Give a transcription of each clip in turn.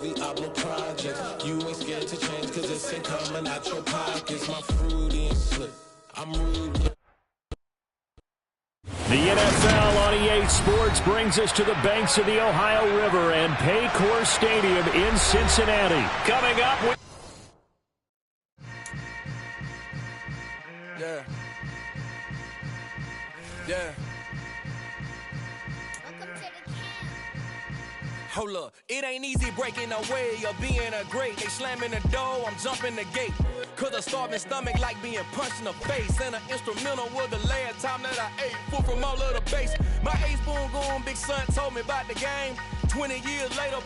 projects. You ain't scared to change cause it's ain't coming out your pockets. My fruity and slip. I'm rude. The NFL on EA Sports brings us to the banks of the Ohio River and Paycor Stadium in Cincinnati. Coming up with... Yeah. Yeah. Hold up, it ain't easy breaking away or being a great. They slamming the door, I'm jumping the gate. Cause a starving stomach like being punched in the face. And an instrumental was the last time that I ate food from all of the base. My ace boom goon, big son told me about the game. 20 years later,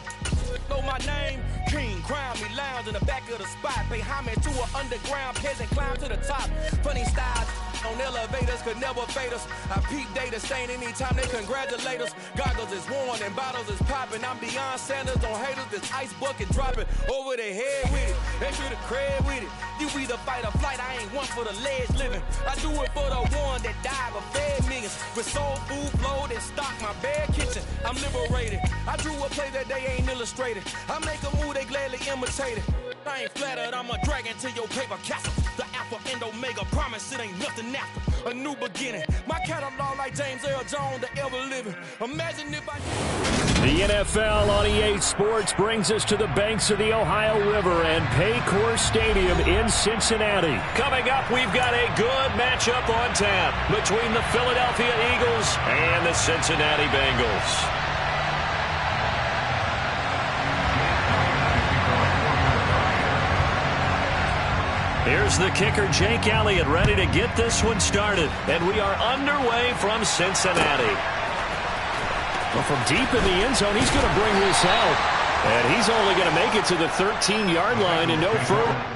know my name. King, crown me, lounge in the back of the spot. Pay homage to an underground peasant, climb to the top. Funny styles on elevators could never fade us. I peep data stain anytime they congratulate us. Goggles is worn and bottles is popping. I'm Deion Sanders on haters, this ice bucket dropping over their head with it. They should have cred with it. You either fight or flight, I ain't one for the ledge living. I do it for the one that died but fed millions. With soul food flow that stock my bare kitchen. I'm liberated. I drew a play that they ain't illustrated. I make a move, they gladly imitate it. I ain't flattered, I'm a dragon to your paper castle. The alpha and omega, promise it ain't nothing after. A new beginning. My catalog like James Earl Jones, the ever living. Imagine if I... The NFL on EA Sports brings us to the banks of the Ohio River and Paycor Stadium in Cincinnati. Coming up, we've got a good matchup on tap between the Philadelphia Eagles and the Cincinnati Bengals. Here's the kicker, Jake Elliott, ready to get this one started. And we are underway from Cincinnati. Well, from deep in the end zone, he's going to bring this out. And he's only going to make it to the 13-yard line and no further.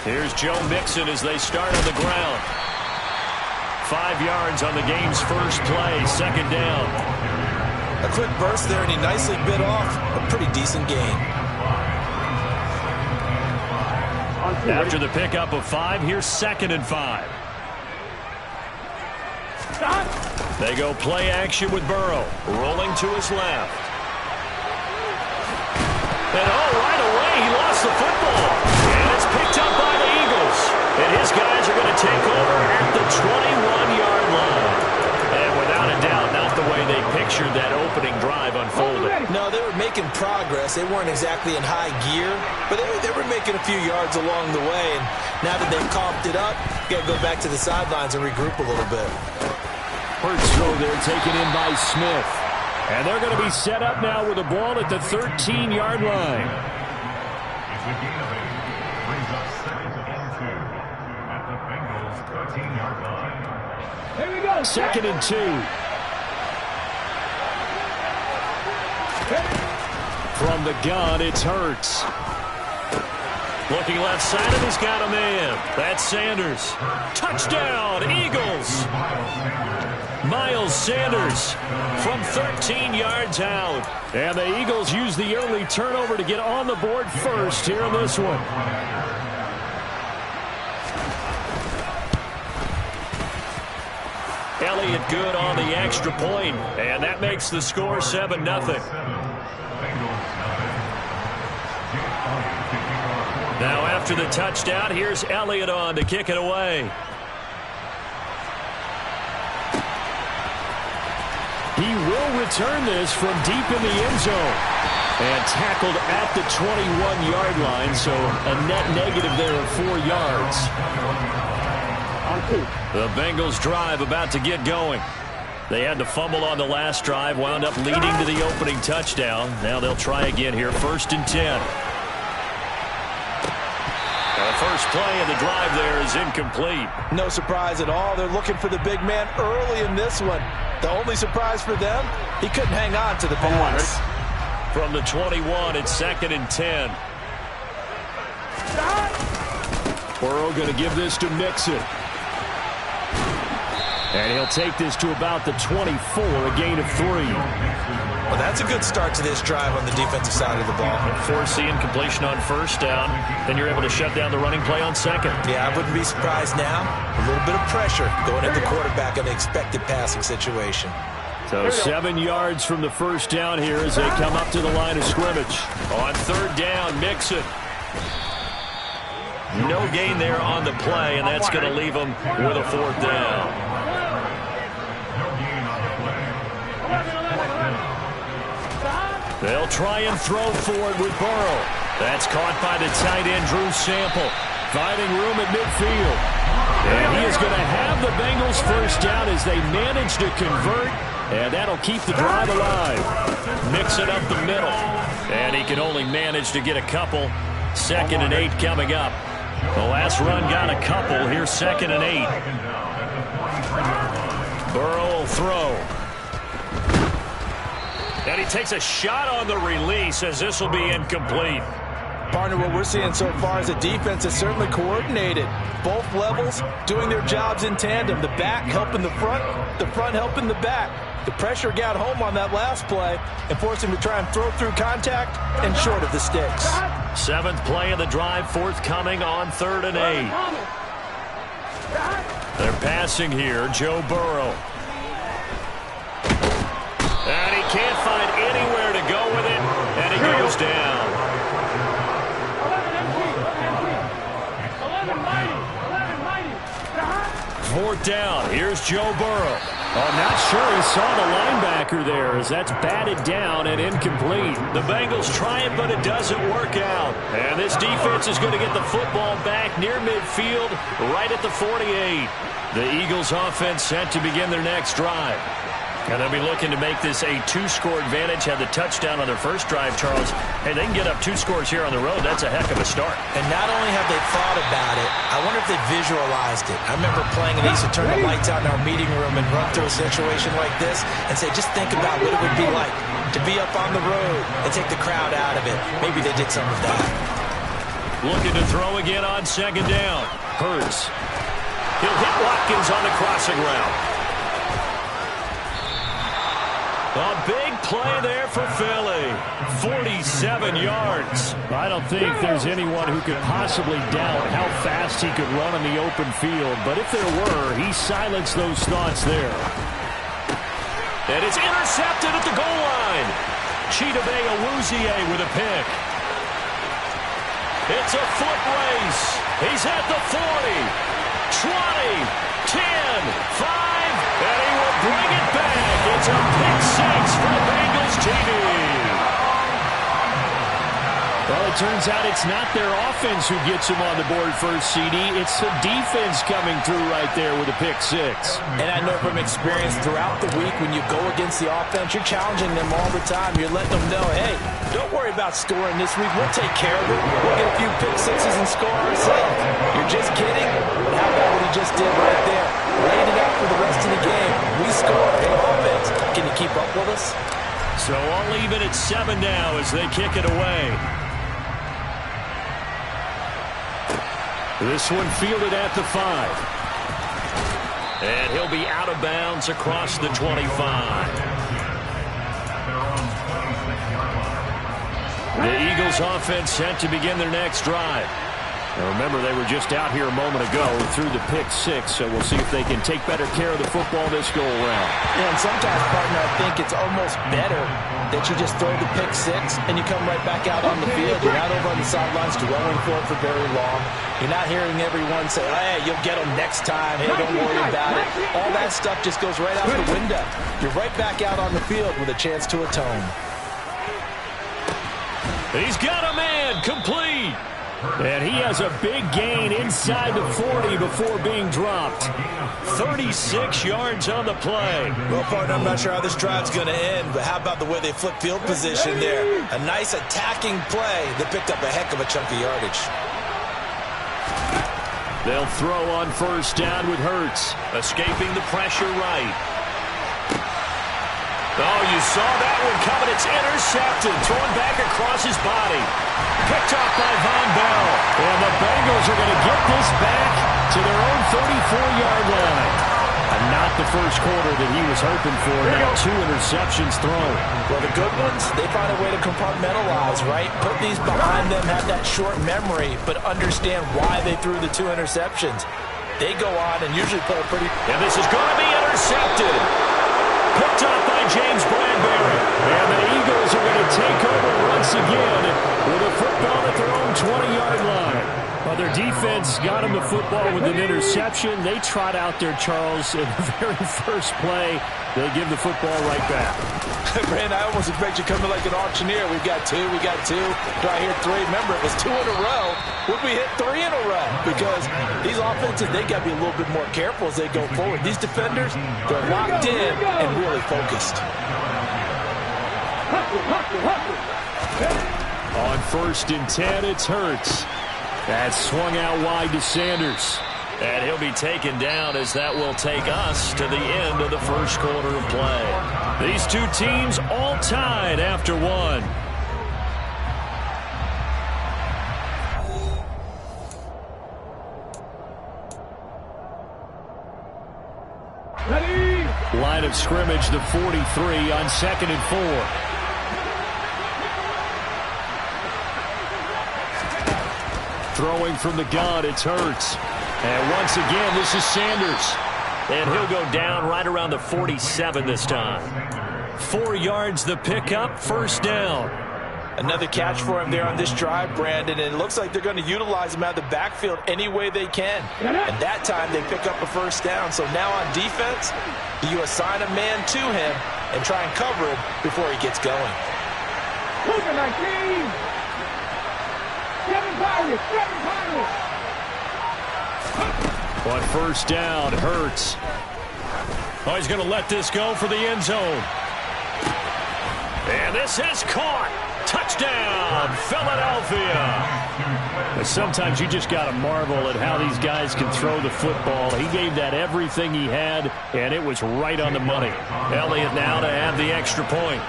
Here's Joe Mixon as they start on the ground. 5 yards on the game's first play, second down. A quick burst there, and he nicely bit off a pretty decent gain. After the pickup of 5, here's 2nd and 5. They go play action with Burrow, rolling to his left. And right away, he lost the football. And it's picked up by the Eagles. And his guys are going to take over at the 21-yard line. And without a doubt, not the way they pictured that opening drive unfolded. No, they were making progress. They weren't exactly in high gear, but they were making a few yards along the way. And now that they've comped it up, you got to go back to the sidelines and regroup a little bit. First throw there taken in by Smith. And they're going to be set up now with the ball at the 13-yard line. It's a gain of 8. Brings up 2nd and 2 at the Bengals 13-yard line. Here we go. 2nd and 2. From the gun, it's Hurts. Looking left side, and he's got a man. That's Sanders. Touchdown, Eagles. Miles Sanders from 13 yards out. And the Eagles use the early turnover to get on the board first here in this one. Elliott good on the extra point, and that makes the score 7-0. Now after the touchdown, here's Elliott on to kick it away. He will return this from deep in the end zone. And tackled at the 21-yard line, so a net negative there of 4 yards. The Bengals drive about to get going. They had to fumble on the last drive, wound up leading to the opening touchdown. Now they'll try again here, 1st and 10. The first play of the drive there is incomplete. No surprise at all. They're looking for the big man early in this one. The only surprise for them, he couldn't hang on to the pass. From the 21, it's 2nd and 10. Burrow going to give this to Mixon. And he'll take this to about the 24, a gain of 3. Well, that's a good start to this drive on the defensive side of the ball. Force the incompletion on 1st down, then you're able to shut down the running play on 2nd. Yeah, I wouldn't be surprised now. A little bit of pressure going at the quarterback in the expected passing situation. So 7 yards from the 1st down here as they come up to the line of scrimmage. On 3rd down, Mixon. No gain there on the play, and that's going to leave them with a 4th down. They'll try and throw forward with Burrow. That's caught by the tight end, Drew Sample. Finding room at midfield. And he is going to have the Bengals 1st down as they manage to convert. And that'll keep the drive alive. Mix it up the middle. And he can only manage to get a couple. 2nd and 8 coming up. The last run got a couple. Here's 2nd and 8. Burrow will throw. And he takes a shot on the release as this will be incomplete. Partner, what we're seeing so far is a defense is certainly coordinated. Both levels doing their jobs in tandem. The back helping the front helping the back. The pressure got home on that last play and forced him to try and throw through contact and short of the sticks. 7th play of the drive, forthcoming on 3rd and 8. They're passing here, Joe Burrow. And he can't find anywhere to go with it, and he goes down. 4th down. Here's Joe Burrow. I'm not sure he saw the linebacker there as that's batted down and incomplete. The Bengals try it, but it doesn't work out. And this defense is going to get the football back near midfield, right at the 48. The Eagles offense set to begin their next drive. And they'll be looking to make this a 2-score advantage. Had the touchdown on their first drive, Charles. Hey, they can get up 2 scores here on the road. That's a heck of a start. And not only have they thought about it, I wonder if they visualized it. I remember playing and they used to turn the lights out in our meeting room and run through a situation like this and say, just think about what it would be like to be up on the road and take the crowd out of it. Maybe they did some of that. Looking to throw again on 2nd down. Hurts. He'll hit Watkins on the crossing route. A big play there for Philly. 47 yards. I don't think there's anyone who could possibly doubt how fast he could run on the open field. But if there were, he silenced those thoughts there. And it's intercepted at the goal line. Chidobe Awuzie with a pick. It's a foot race. He's at the 40. 20, 10, 5, and he will bring it back. It's a pick 6 for Bengals TV. Well, it turns out it's not their offense who gets them on the board first, CD. It's the defense coming through right there with a pick 6. And I know from experience throughout the week when you go against the offense, you're challenging them all the time. You're letting them know, hey, don't worry about scoring this week. We'll take care of it. We'll get a few pick 6s and score ourselves. You're just kidding? But how about what he just did right there? Laid it out for the rest of the game. We scored. Hey, offense, can you keep up with us? So I'll leave it at 7 now as they kick it away. This one fielded at the 5. And he'll be out of bounds across the 25. The Eagles offense set to begin their next drive. Now remember, they were just out here a moment ago through the pick six, so we'll see if they can take better care of the football this go-around. Yeah, and sometimes, partner, I think it's almost better that you just throw the pick six and you come right back out on the field. You're not over on the sidelines dwelling for it for very long. You're not hearing everyone say, hey, you'll get them next time. Hey, don't worry about it. All that stuff just goes right out the window. You're right back out on the field with a chance to atone. He's got a man complete. And he has a big gain inside the 40 before being dropped. 36 yards on the play. Well, partner, I'm not sure how this drive's going to end, but how about the way they flip field position there? A nice attacking play that picked up a heck of a chunk of yardage. They'll throw on first down with Hurts. Escaping the pressure right. Oh, you saw that one coming. It's intercepted. Thrown back across his body. Picked off by Von Bell. And the Bengals are going to get this back to their own 34-yard line. And not the first quarter that he was hoping for. Now 2 interceptions thrown. Well, the good ones, they find a way to compartmentalize, right? Put these behind them, have that short memory, but understand why they threw the 2 interceptions. They go on and usually play a pretty... And this is going to be intercepted. Picked up by James Bradbury. And the Eagles are going to take over once again with a football at their own 20-yard line. Well, their defense got him the football with an interception. They trot out there, Charles, in the very first play. They give the football right back. Brand, I almost expect you coming like an auctioneer. We've got 2, we got 2. Do I hear 3? Remember, it was 2 in a row. Would we hit 3 in a row? Because these offenses, they got to be a little bit more careful as they go forward. These defenders, they're locked in and really focused. On first and 10, it's Hurts. That's swung out wide to Sanders. And he'll be taken down as that will take us to the end of the first quarter of play. These two teams all tied after 1. Ready? Line of scrimmage, the 43 on 2nd and 4. Throwing from the gun, it's Hurts. And once again, this is Sanders. And he'll go down right around the 47 this time. 4 yards the pickup, first down. Another catch for him there on this drive, Brandon, and it looks like they're going to utilize him out of the backfield any way they can. And that time they pick up a first down. So now on defense, you assign a man to him and try and cover him before he gets going. Moving 19. 7 Pirates, 7 Pirates. On first down, Hurts. Oh, he's going to let this go for the end zone. And this is caught. Touchdown, Philadelphia. But sometimes you just got to marvel at how these guys can throw the football. He gave that everything he had, and it was right on the money. Elliott now to have the extra point.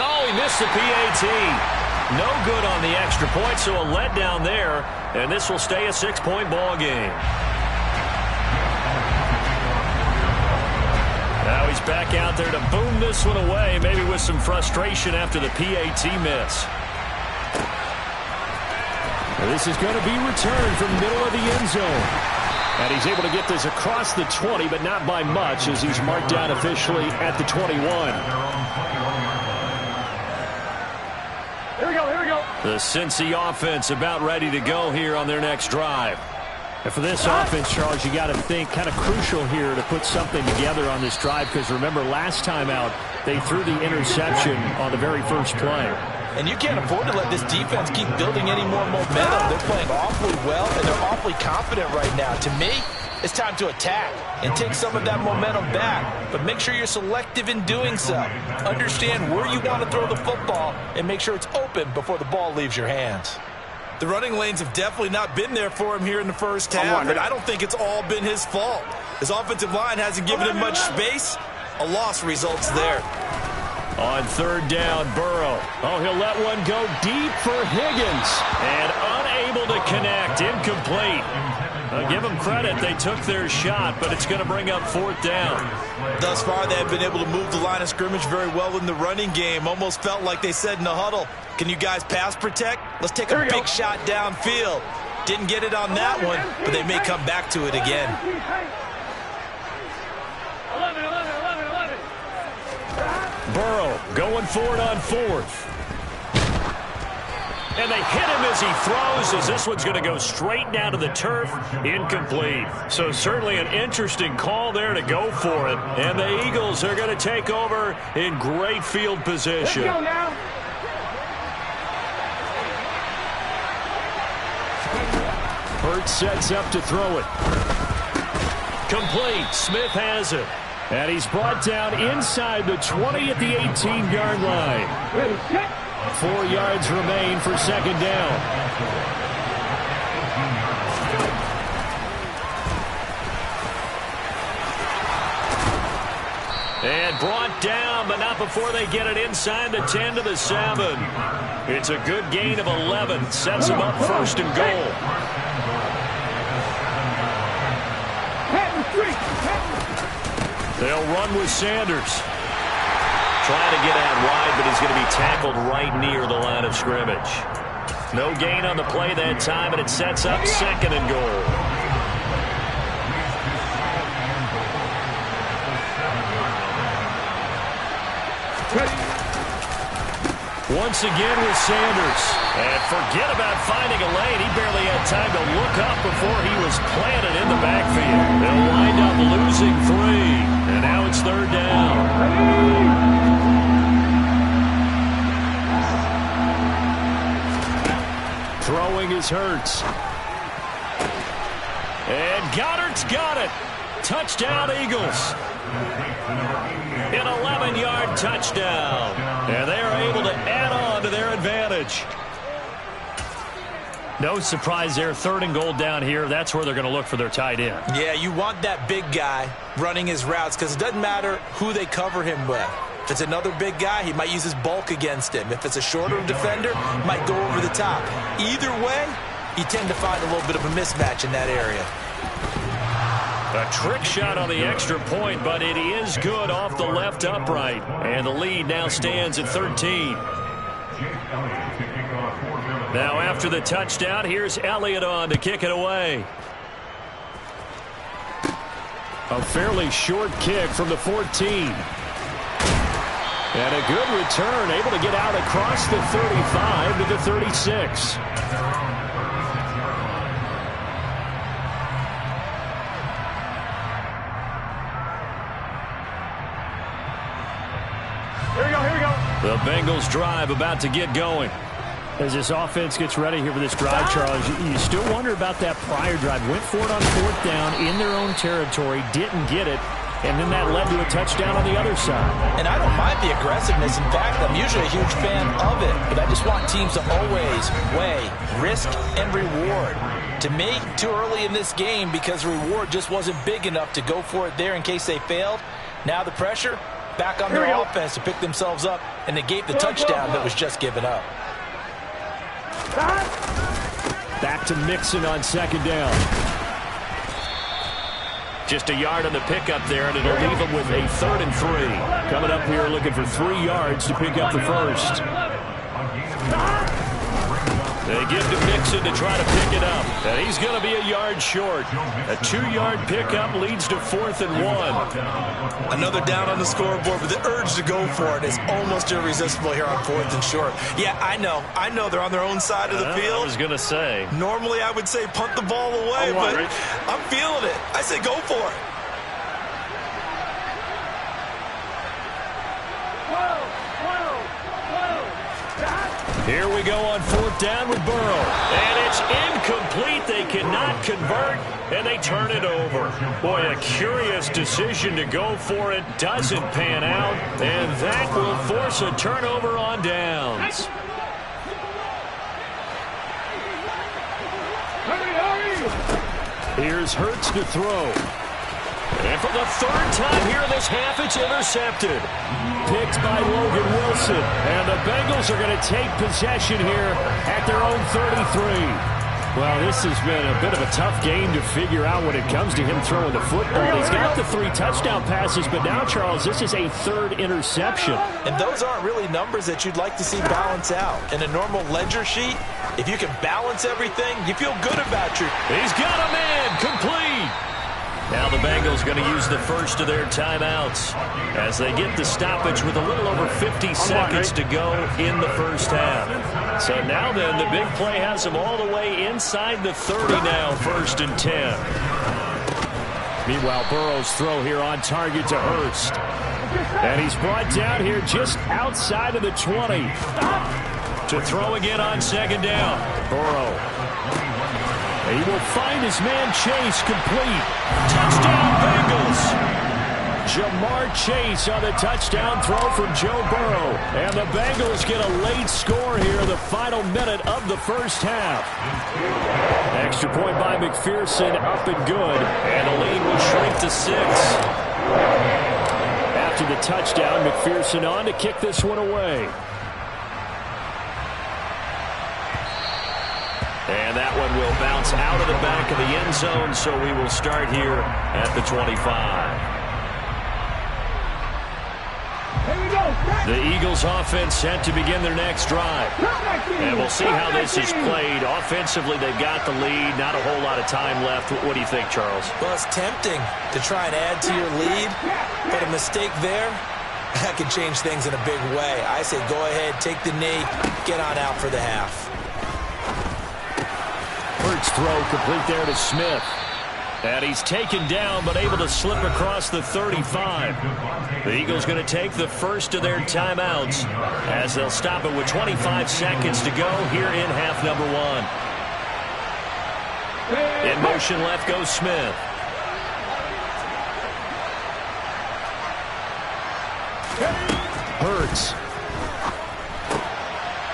No, he missed the PAT. No good on the extra point, so a letdown there, and this will stay a 6-point ball game. Now he's back out there to boom this one away, maybe with some frustration after the PAT miss. Now this is going to be returned from the middle of the end zone. And he's able to get this across the 20, but not by much, as he's marked down officially at the 21. Here we go, here we go. The Cincy offense about ready to go here on their next drive. And for this offense, Charles, you got to think kind of crucial here to put something together on this drive, because remember, last time out, they threw the interception on the very first play. And you can't afford to let this defense keep building any more momentum. They're playing awfully well, and they're awfully confident right now. To me, it's time to attack and take some of that momentum back. But make sure you're selective in doing so. Understand where you want to throw the football and make sure it's open before the ball leaves your hands. The running lanes have definitely not been there for him here in the first half, but I don't think it's all been his fault. His offensive line hasn't given him much space. A loss results there. On third down, Burrow. Oh, he'll let one go deep for Higgins. And unable to connect. Incomplete. Give them credit. They took their shot, but it's going to bring up fourth down. Thus far, they have been able to move the line of scrimmage very well in the running game. Almost felt like they said in the huddle, can you guys pass protect? Let's take a big shot downfield. Didn't get it on that one, but they may come back to it again. Burrow going for it on fourth. And they hit him as he throws, as this one's going to go straight down to the turf. Incomplete. So certainly an interesting call there to go for it. And the Eagles are going to take over in great field position. Let's go now. Hurts sets up to throw it. Complete. Smith has it. And he's brought down inside the 20 at the 18-yard line. Ready, set. 4 yards remain for second down. And brought down, but not before they get it inside the 10 to the 7. It's a good gain of 11. Sets them up first and goal. They'll run with Sanders. Trying to get out wide, but he's going to be tackled right near the line of scrimmage. No gain on the play that time, and it sets up second and goal. Once again with Sanders. And forget about finding a lane. He barely had time to look up before he was planted in the backfield. They'll wind up losing 3. And now it's third down. Throwing is Hurts. And Goddard's got it. Touchdown, Eagles. An 11-yard touchdown. And they are able to add on to their advantage. No surprise there. Third and goal down here. That's where they're going to look for their tight end. Yeah, you want that big guy running his routes because it doesn't matter who they cover him with. If it's another big guy, he might use his bulk against him. If it's a shorter defender, he might go over the top. Either way, you tend to find a little bit of a mismatch in that area. A trick shot on the extra point, but it is good off the left upright. And the lead now stands at 13. Now after the touchdown, here's Elliott on to kick it away. A fairly short kick from the 14. And a good return, able to get out across the 35 to the 36. Here we go, here we go. The Bengals drive about to get going. As this offense gets ready here for this drive, Charles, you still wonder about that prior drive. Went for it on fourth down in their own territory, didn't get it, and then that led to a touchdown on the other side. And I don't mind the aggressiveness. In fact, I'm usually a huge fan of it, but I just want teams to always weigh risk and reward. To me, too early in this game because the reward just wasn't big enough to go for it there in case they failed. Now the pressure back on their offense to pick themselves up and negate the touchdown that was just given up. Back to Mixon on second down. Just a yard on the pickup there, and it'll leave them with a 3rd and 3. Coming up here looking for 3 yards to pick up the first. They give to Mixon to try to pick it up. And he's going to be a yard short. A 2-yard pickup leads to 4th and 1. Another down on the scoreboard, but the urge to go for it is almost irresistible here on 4th and short. Yeah, I know they're on their own side of the field. I was going to say. Normally I would say punt the ball away, but I'm feeling it. I say go for it. Here we go on 4th down with Burrow. And it's incomplete. They cannot convert, and they turn it over. Boy, a curious decision to go for it. Doesn't pan out, and that will force a turnover on downs. Here's Hurts to throw. And for the third time here in this half, it's intercepted. Picked by Logan Wilson. And the Bengals are going to take possession here at their own 33. Well, this has been a bit of a tough game to figure out when it comes to him throwing the football. He's got the 3 touchdown passes, but now, Charles, this is a 3rd interception. And those aren't really numbers that you'd like to see balance out. In a normal ledger sheet, if you can balance everything, you feel good about your... He's got him in, complete. Now the Bengals going to use the first of their timeouts as they get the stoppage with a little over 50 seconds to go in the first half. So now then, the big play has them all the way inside the 30 now, 1st and 10. Meanwhile, Burrow's throw here on target to Hurst. And he's brought down here just outside of the 20. To throw again on 2nd down. Burrow. He will find his man Chase, complete. Touchdown Bengals. Jamar Chase on the touchdown throw from Joe Burrow. And the Bengals get a late score here, the final minute of the first half. Extra point by McPherson, up and good. And the lead will shrink to 6. After the touchdown, McPherson on to kick this one away. And that one will bounce out of the back of the end zone, so we will start here at the 25. Here we go. The Eagles offense set to begin their next drive. And we'll see how this is played. Offensively, they've got the lead. Not a whole lot of time left. What do you think, Charles? Well, it's tempting to try and add to your lead, but a mistake there, that can change things in a big way. I say go ahead, take the knee, get on out for the half. Hurts throw complete there to Smith. And he's taken down but able to slip across the 35. The Eagles going to take the first of their timeouts as they'll stop it with 25 seconds to go here in half number 1. In motion left goes Smith. Hurts.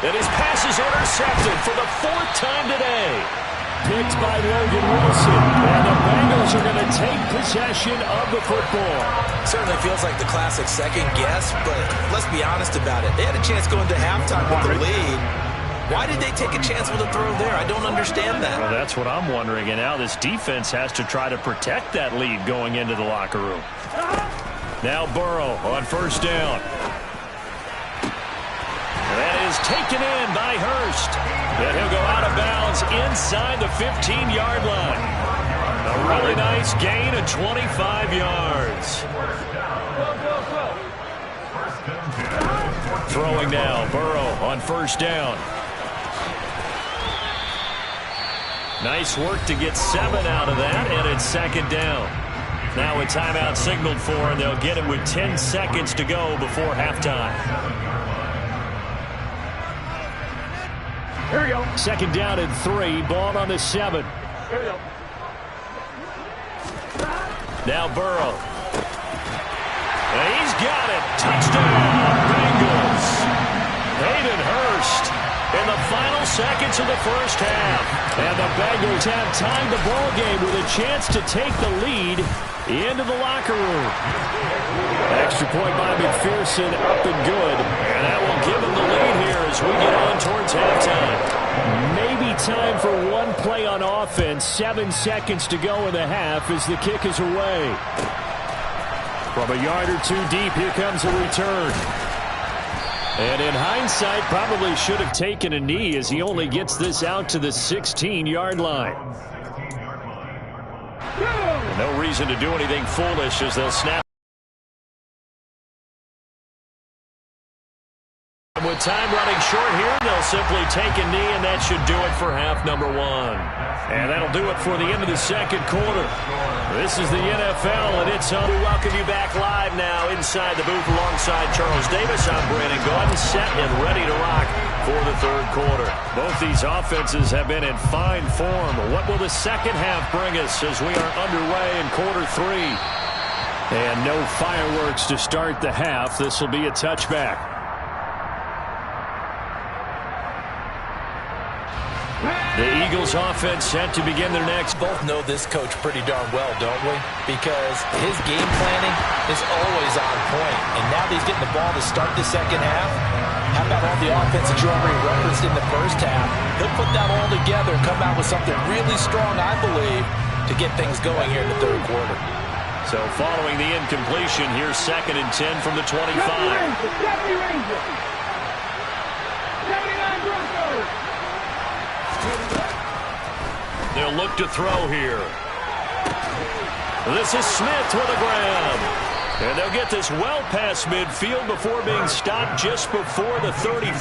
And his pass is intercepted for the 4th time today. Picked by Logan Wilson. And the Bengals are going to take possession of the football. Certainly feels like the classic second guess, but let's be honest about it. They had a chance going to halftime with the lead. Why did they take a chance with a throw there? I don't understand that. Well, that's what I'm wondering. And now this defense has to try to protect that lead going into the locker room. Now Burrow on 1st down. That is taken in by Hurst. And he'll go out of bounds inside the 15-yard line. A really nice gain of 25 yards. Throwing now, Burrow on 1st down. Nice work to get 7 out of that, and it's 2nd down. Now a timeout signaled for, and they'll get it with 10 seconds to go before halftime. Here we go. 2nd down and 3. Ball on the 7. Here we go. Now Burrow. And he's got it. Touchdown, Bengals. Hayden Hurst in the final seconds of the first half. And the Bengals have tied the ball game with a chance to take the lead into the locker room. Extra point by McPherson, up and good. And that will give them the lead here as we get on towards halftime. Maybe time for one play on offense. 7 seconds to go in the half as the kick is away. From a yard or 2 deep, here comes a return. And in hindsight, probably should have taken a knee as he only gets this out to the 16-yard line. No reason to do anything foolish as they'll snap. With time running short here, they'll simply take a knee, and that should do it for half number 1. And that'll do it for the end of the second quarter. This is the NFL, and it's on. We welcome you back live now inside the booth alongside Charles Davis. I'm Brandon Gordon, set and ready to rock for the third quarter. Both these offenses have been in fine form. What will the second half bring us as we are underway in quarter 3? And no fireworks to start the half. This will be a touchback. The Eagles offense set to begin their next. Both know this coach pretty darn well, don't we? Because his game planning is always on point. And now that he's getting the ball to start the second half, how about all the offense that you already referenced in the first half? He'll put that all together and come out with something really strong, I believe, to get things going here in the third quarter. So following the incompletion, here's 2nd and 10 from the 25. They'll look to throw here. This is Smith with a grab. And they'll get this well past midfield before being stopped just before the 35.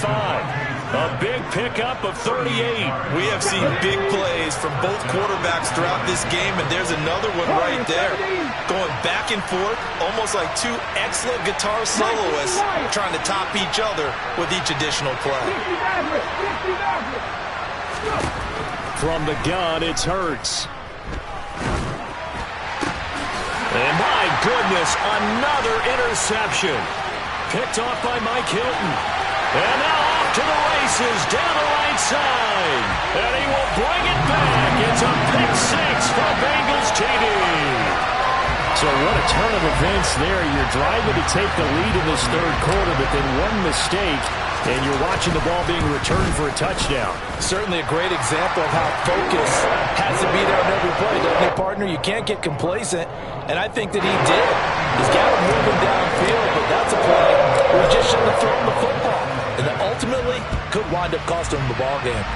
A big pickup of 38. We have seen big plays from both quarterbacks throughout this game, and there's another one right there. Going back and forth, almost like two excellent guitar soloists trying to top each other with each additional play. From the gun, it's Hurts. And my goodness, another interception. Picked off by Mike Hilton. And now off to the races down the right side. And he will bring it back. It's a pick six for Bengals TD. So what a turn of events there. You're driving to take the lead in this third quarter, but then one mistake, and you're watching the ball being returned for a touchdown. Certainly a great example of how focus has to be there on every play, doesn't it, partner? You can't get complacent, and I think that he did. He's got him moving downfield, but that's a play where he just shouldn't have thrown the football, and that ultimately could wind up costing him the ball game.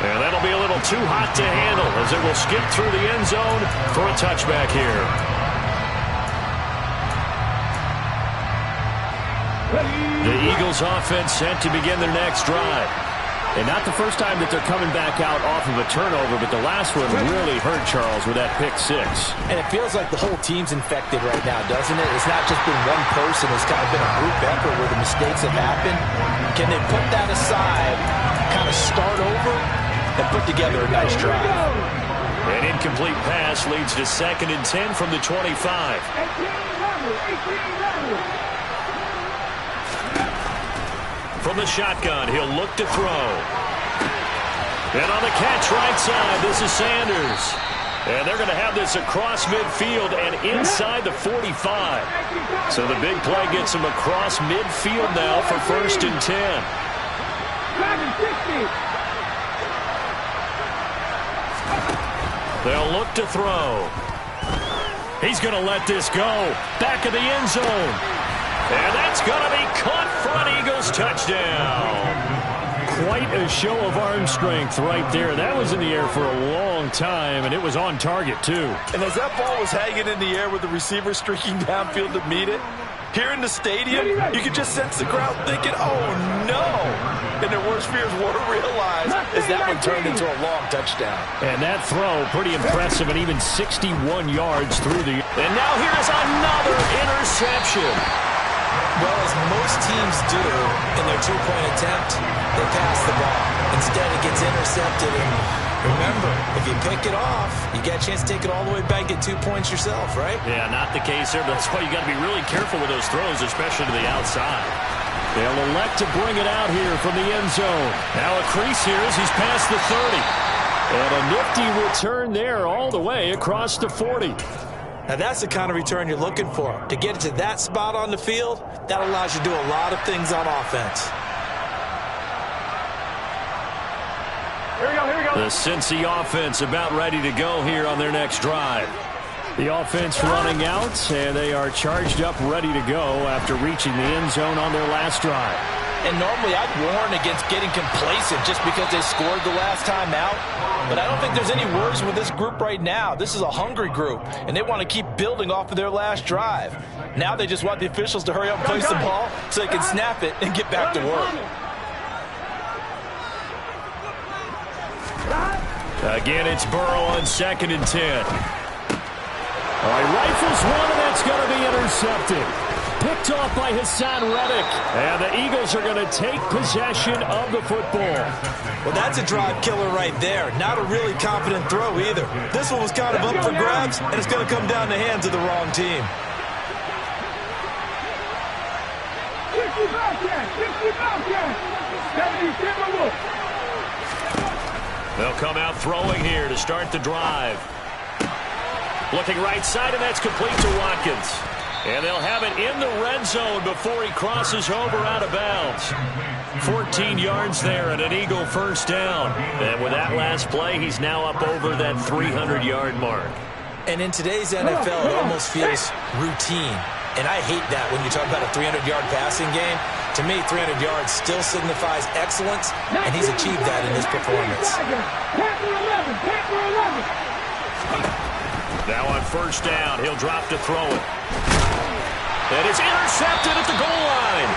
And that'll be a little too hot to handle as it will skip through the end zone for a touchback here. The Eagles offense set to begin their next drive. And not the first time that they're coming back out off of a turnover, but the last one really hurt Charles with that pick six. And it feels like the whole team's infected right now, doesn't it? It's not just been one person. It's kind of been a group effort where the mistakes have happened. Can they put that aside, kind of start over, and put together a nice drive? An incomplete pass leads to 2nd and 10 from the 25. From the shotgun, he'll look to throw. And on the catch right side, this is Sanders. And they're going to have this across midfield and inside the 45. So the big play gets him across midfield now for 1st and 10. They'll look to throw. He's going to let this go. Back of the end zone. And that's going to be caught for an Eagles touchdown. Quite a show of arm strength right there. That was in the air for a long time, and it was on target, too. And as that ball was hanging in the air with the receiver streaking downfield to meet it, here in the stadium, you could just sense the crowd thinking, oh, no. And their worst fears were realized as that one turned into a long touchdown. And that throw, pretty impressive, and even 61 yards through the... And now here is another interception. Well, as most teams do in their two-point attempt, they pass the ball. Instead, it gets intercepted. And remember, if you pick it off, you get a chance to take it all the way back, get 2 points yourself, right? Yeah, not the case there, but that's why you got to be really careful with those throws, especially to the outside. They'll elect to bring it out here from the end zone. Now a crease here as he's past the 30. And a nifty return there all the way across the 40. Now that's the kind of return you're looking for. To get it to that spot on the field, that allows you to do a lot of things on offense. Here we go. The Cincy offense about ready to go here on their next drive. The offense running out, and they are charged up, ready to go after reaching the end zone on their last drive. And normally I'd warn against getting complacent just because they scored the last time out. But I don't think there's any worries with this group right now. This is a hungry group, and they want to keep building off of their last drive. Now they just want the officials to hurry up and place the ball so they can snap it and get back to work. Again, it's Burrow on 2nd and 10. All right, rifles one, and that's going to be intercepted. Picked off by Hassan Reddick. And the Eagles are going to take possession of the football. Well, that's a drive killer right there. Not a really confident throw either. This one was kind of up for grabs, and it's going to come down the hands of the wrong team. They'll come out throwing here to start the drive. Looking right side, and that's complete to Watkins. And they'll have it in the red zone before he crosses over out of bounds. 14 yards there and an Eagle first down. And with that last play, he's now up over that 300-yard mark. And in today's NFL, it almost feels routine. And I hate that when you talk about a 300-yard passing game. To me, 300 yards still signifies excellence, and he's achieved that in his performance. Now on first down, he'll drop to throw it. And it's intercepted at the goal line.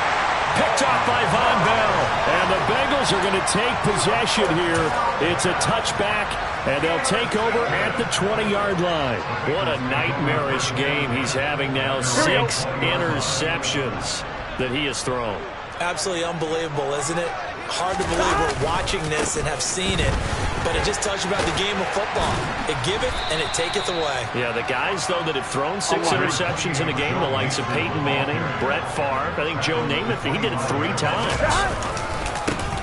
Picked off by Von Bell. And the Bengals are going to take possession here. It's a touchback, and they'll take over at the 20-yard line. What a nightmarish game he's having now. 6 interceptions that he has thrown. Absolutely unbelievable, isn't it? Hard to believe we're watching this and have seen it, but it just tells you about the game of football. It giveth and it taketh away. Yeah, the guys, though, that have thrown 6 interceptions in a game, the likes of Peyton Manning, Brett Favre, I think Joe Namath, he did it 3 times.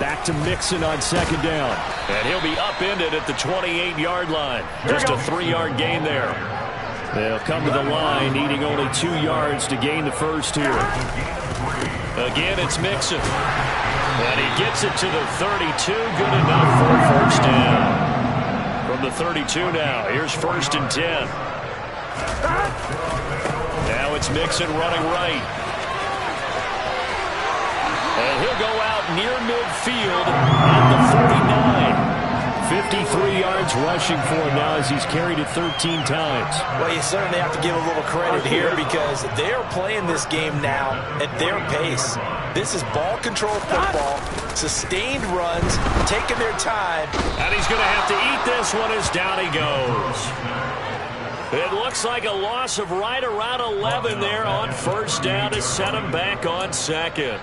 Back to Mixon on second down. And he'll be upended at the 28-yard line. Just a 3-yard gain there. They'll come to the line, needing only 2 yards to gain the first here. Again, it's Mixon. And he gets it to the 32. Good enough for a first down. From the 32 now, here's first and 10. Now it's Mixon running right. And he'll go out near midfield at the 49. 53 yards rushing for him now as he's carried it 13 times. Well, you certainly have to give a little credit here because they're playing this game now at their pace. This is ball control football, sustained runs, taking their time. And he's going to have to eat this one as down he goes. It looks like a loss of right around 11 there on first down to set him back on second.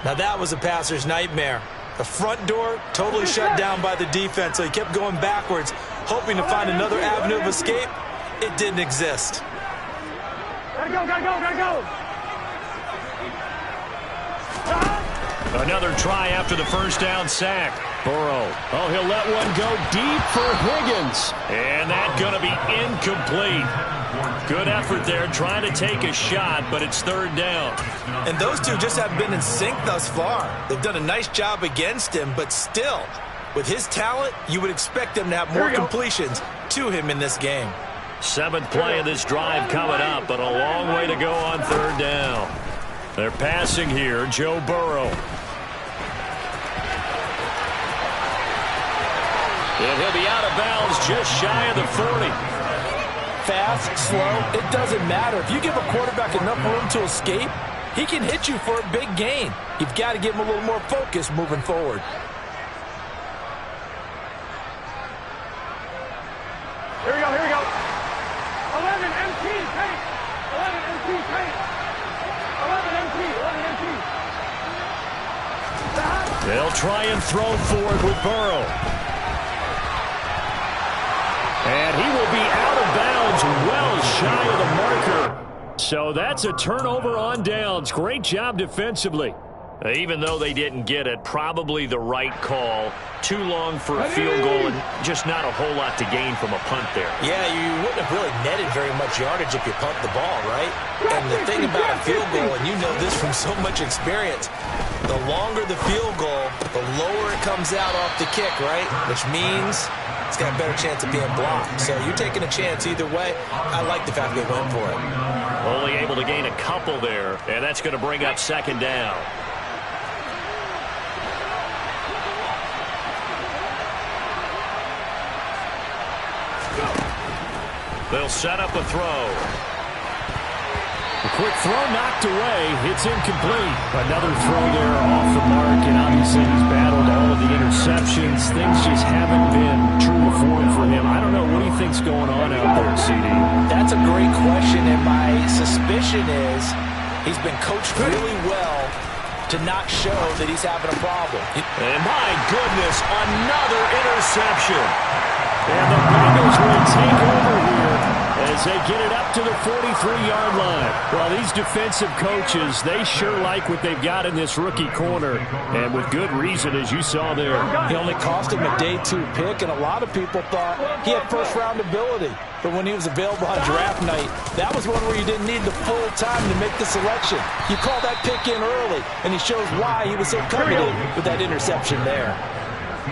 Now that was a passer's nightmare. The front door totally shut down by the defense, so he kept going backwards, hoping to find another avenue of escape. It didn't exist. Gotta go. Another try after the first down sack. Burrow. Oh, he'll let one go deep for Higgins. And that's going to be incomplete. Good effort there, trying to take a shot, but it's third down. And those two just haven't been in sync thus far. They've done a nice job against him, but still, with his talent, you would expect them to have more completions to him in this game. 7th play of this drive coming up, but a long way to go on third down. They're passing here, Joe Burrow. And he'll be out of bounds just shy of the 40. Fast, slow, it doesn't matter. If you give a quarterback enough room to escape, he can hit you for a big gain. You've got to give him a little more focus moving forward. Here we go. 11 MT paint. 11 MT paint. 11 MT. They'll try and throw forward with Burrow. And he will be out of bounds well shy of the marker. So that's a turnover on downs. Great job defensively. Even though they didn't get it, probably the right call. Too long for a field goal and just not a whole lot to gain from a punt there. Yeah, you wouldn't have really netted very much yardage if you punt the ball, right? And the thing about a field goal, and you know this from so much experience, the longer the field goal, the lower it comes out off the kick, right? Which means it's got a better chance of being blocked. So you're taking a chance either way. I like the fact they went for it. Only able to gain a couple there, and that's going to bring up second down. They'll set up a throw. A quick throw knocked away. It's incomplete. Another throw there off the mark, and obviously he's battled all of the interceptions. Things just haven't been true to form for him. I don't know. What do you think's going on out there, CD? That's a great question, and my suspicion is he's been coached really well to not show that he's having a problem. And my goodness, another interception. And the Bengals will take over here as they get it up to the 43-yard line. Well, these defensive coaches, they sure like what they've got in this rookie corner, and with good reason, as you saw there. He only cost him a day 2 pick, and a lot of people thought he had first-round ability. But when he was available on draft night, that was one where you didn't need the full time to make the selection. You call that pick in early, and he shows why he was so coveted with that interception there.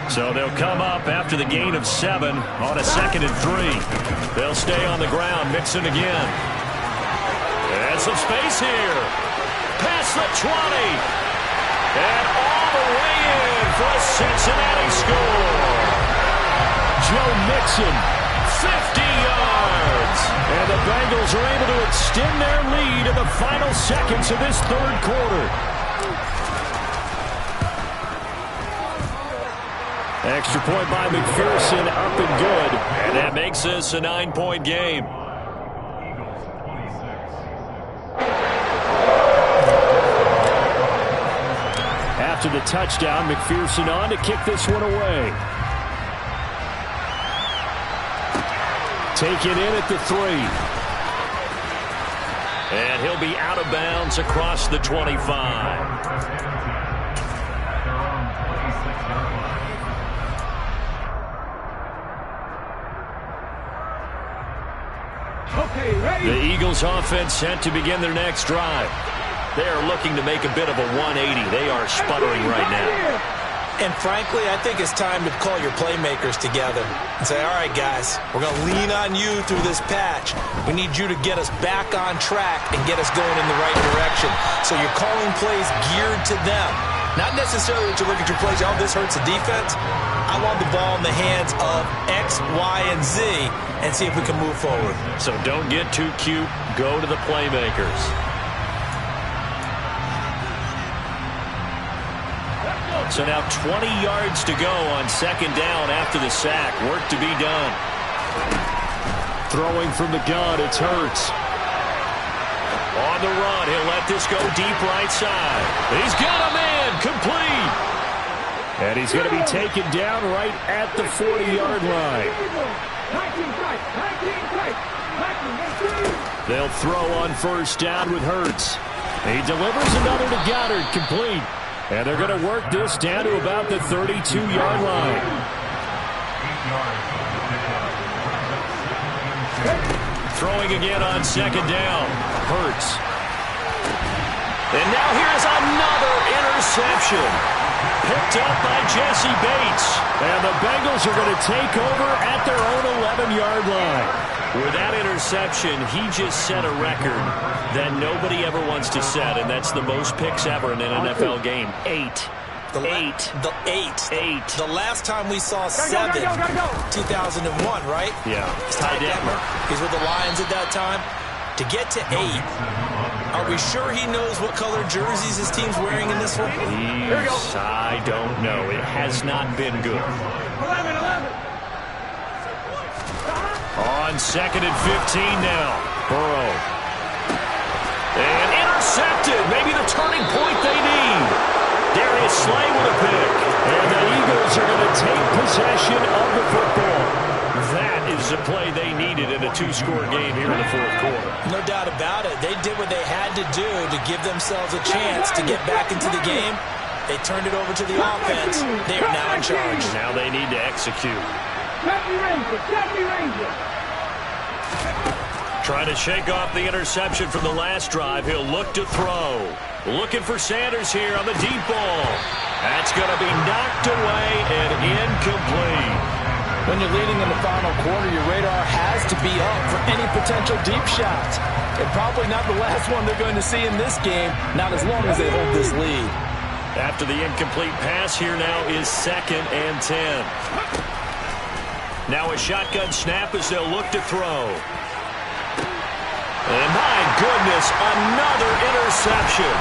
So they'll come up after the gain of 7 on a 2nd and 3. They'll stay on the ground, mixing again. And some space here. Past the 20. And all the way in for a Cincinnati score. Joe Mixon, 50 yards. And the Bengals are able to extend their lead in the final seconds of this 3rd quarter. Extra point by McPherson, up and good. And that makes this a 9-point game. After the touchdown, McPherson on to kick this one away. Taken in at the 3. And he'll be out of bounds across the 25. The Eagles offense set to begin their next drive. They are looking to make a bit of a 180. They are sputtering right now. And frankly, I think it's time to call your playmakers together and say, all right, guys, we're going to lean on you through this patch. We need you to get us back on track and get us going in the right direction. So you're calling plays geared to them. Not necessarily that you look at your plays, oh, this hurts the defense. I want the ball in the hands of X, Y, and Z and see if we can move forward. So don't get too cute. Go to the playmakers. So now 20 yards to go on 2nd down after the sack. Work to be done. Throwing from the gun, it's Hurts. On the run, he'll let this go deep right side. He's got a man, complete. And he's going to be taken down right at the 40-yard line. They'll throw on 1st down with Hurts. He delivers another to Goddard, complete. And they're going to work this down to about the 32-yard line. Throwing again on 2nd down. Hurts. And now here's another interception. Picked up by Jesse Bates. And the Bengals are going to take over at their own 11-yard line. With that interception, he just set a record that nobody ever wants to set, and that's the most picks ever in an NFL game. 8. The last time we saw 7, 2001, right? Yeah. Ty Detmer. He's with the Lions at that time. To get to 8, are we sure he knows what color jerseys his team's wearing in this one? I don't know. It has not been good. 11. On 2nd and 15 now. Burrow. And intercepted. Maybe the turning point they need. Darius Slay with a pick. And the Eagles are going to take possession of the football. That is the play they needed in a 2-score game here in the 4th quarter. No doubt about it. They did what they had to do to give themselves a chance to get back into the game. They turned it over to the offense. They are now in charge. Now they need to execute. Trying to shake off the interception from the last drive. He'll look to throw. Looking for Sanders here on the deep ball. That's going to be knocked away and incomplete. When you're leading in the final quarter, your radar has to be up for any potential deep shots. And probably not the last one they're going to see in this game, not as long as they hold this lead. After the incomplete pass, here now is 2nd and 10. Now a shotgun snap as they'll look to throw. And my goodness, another interception.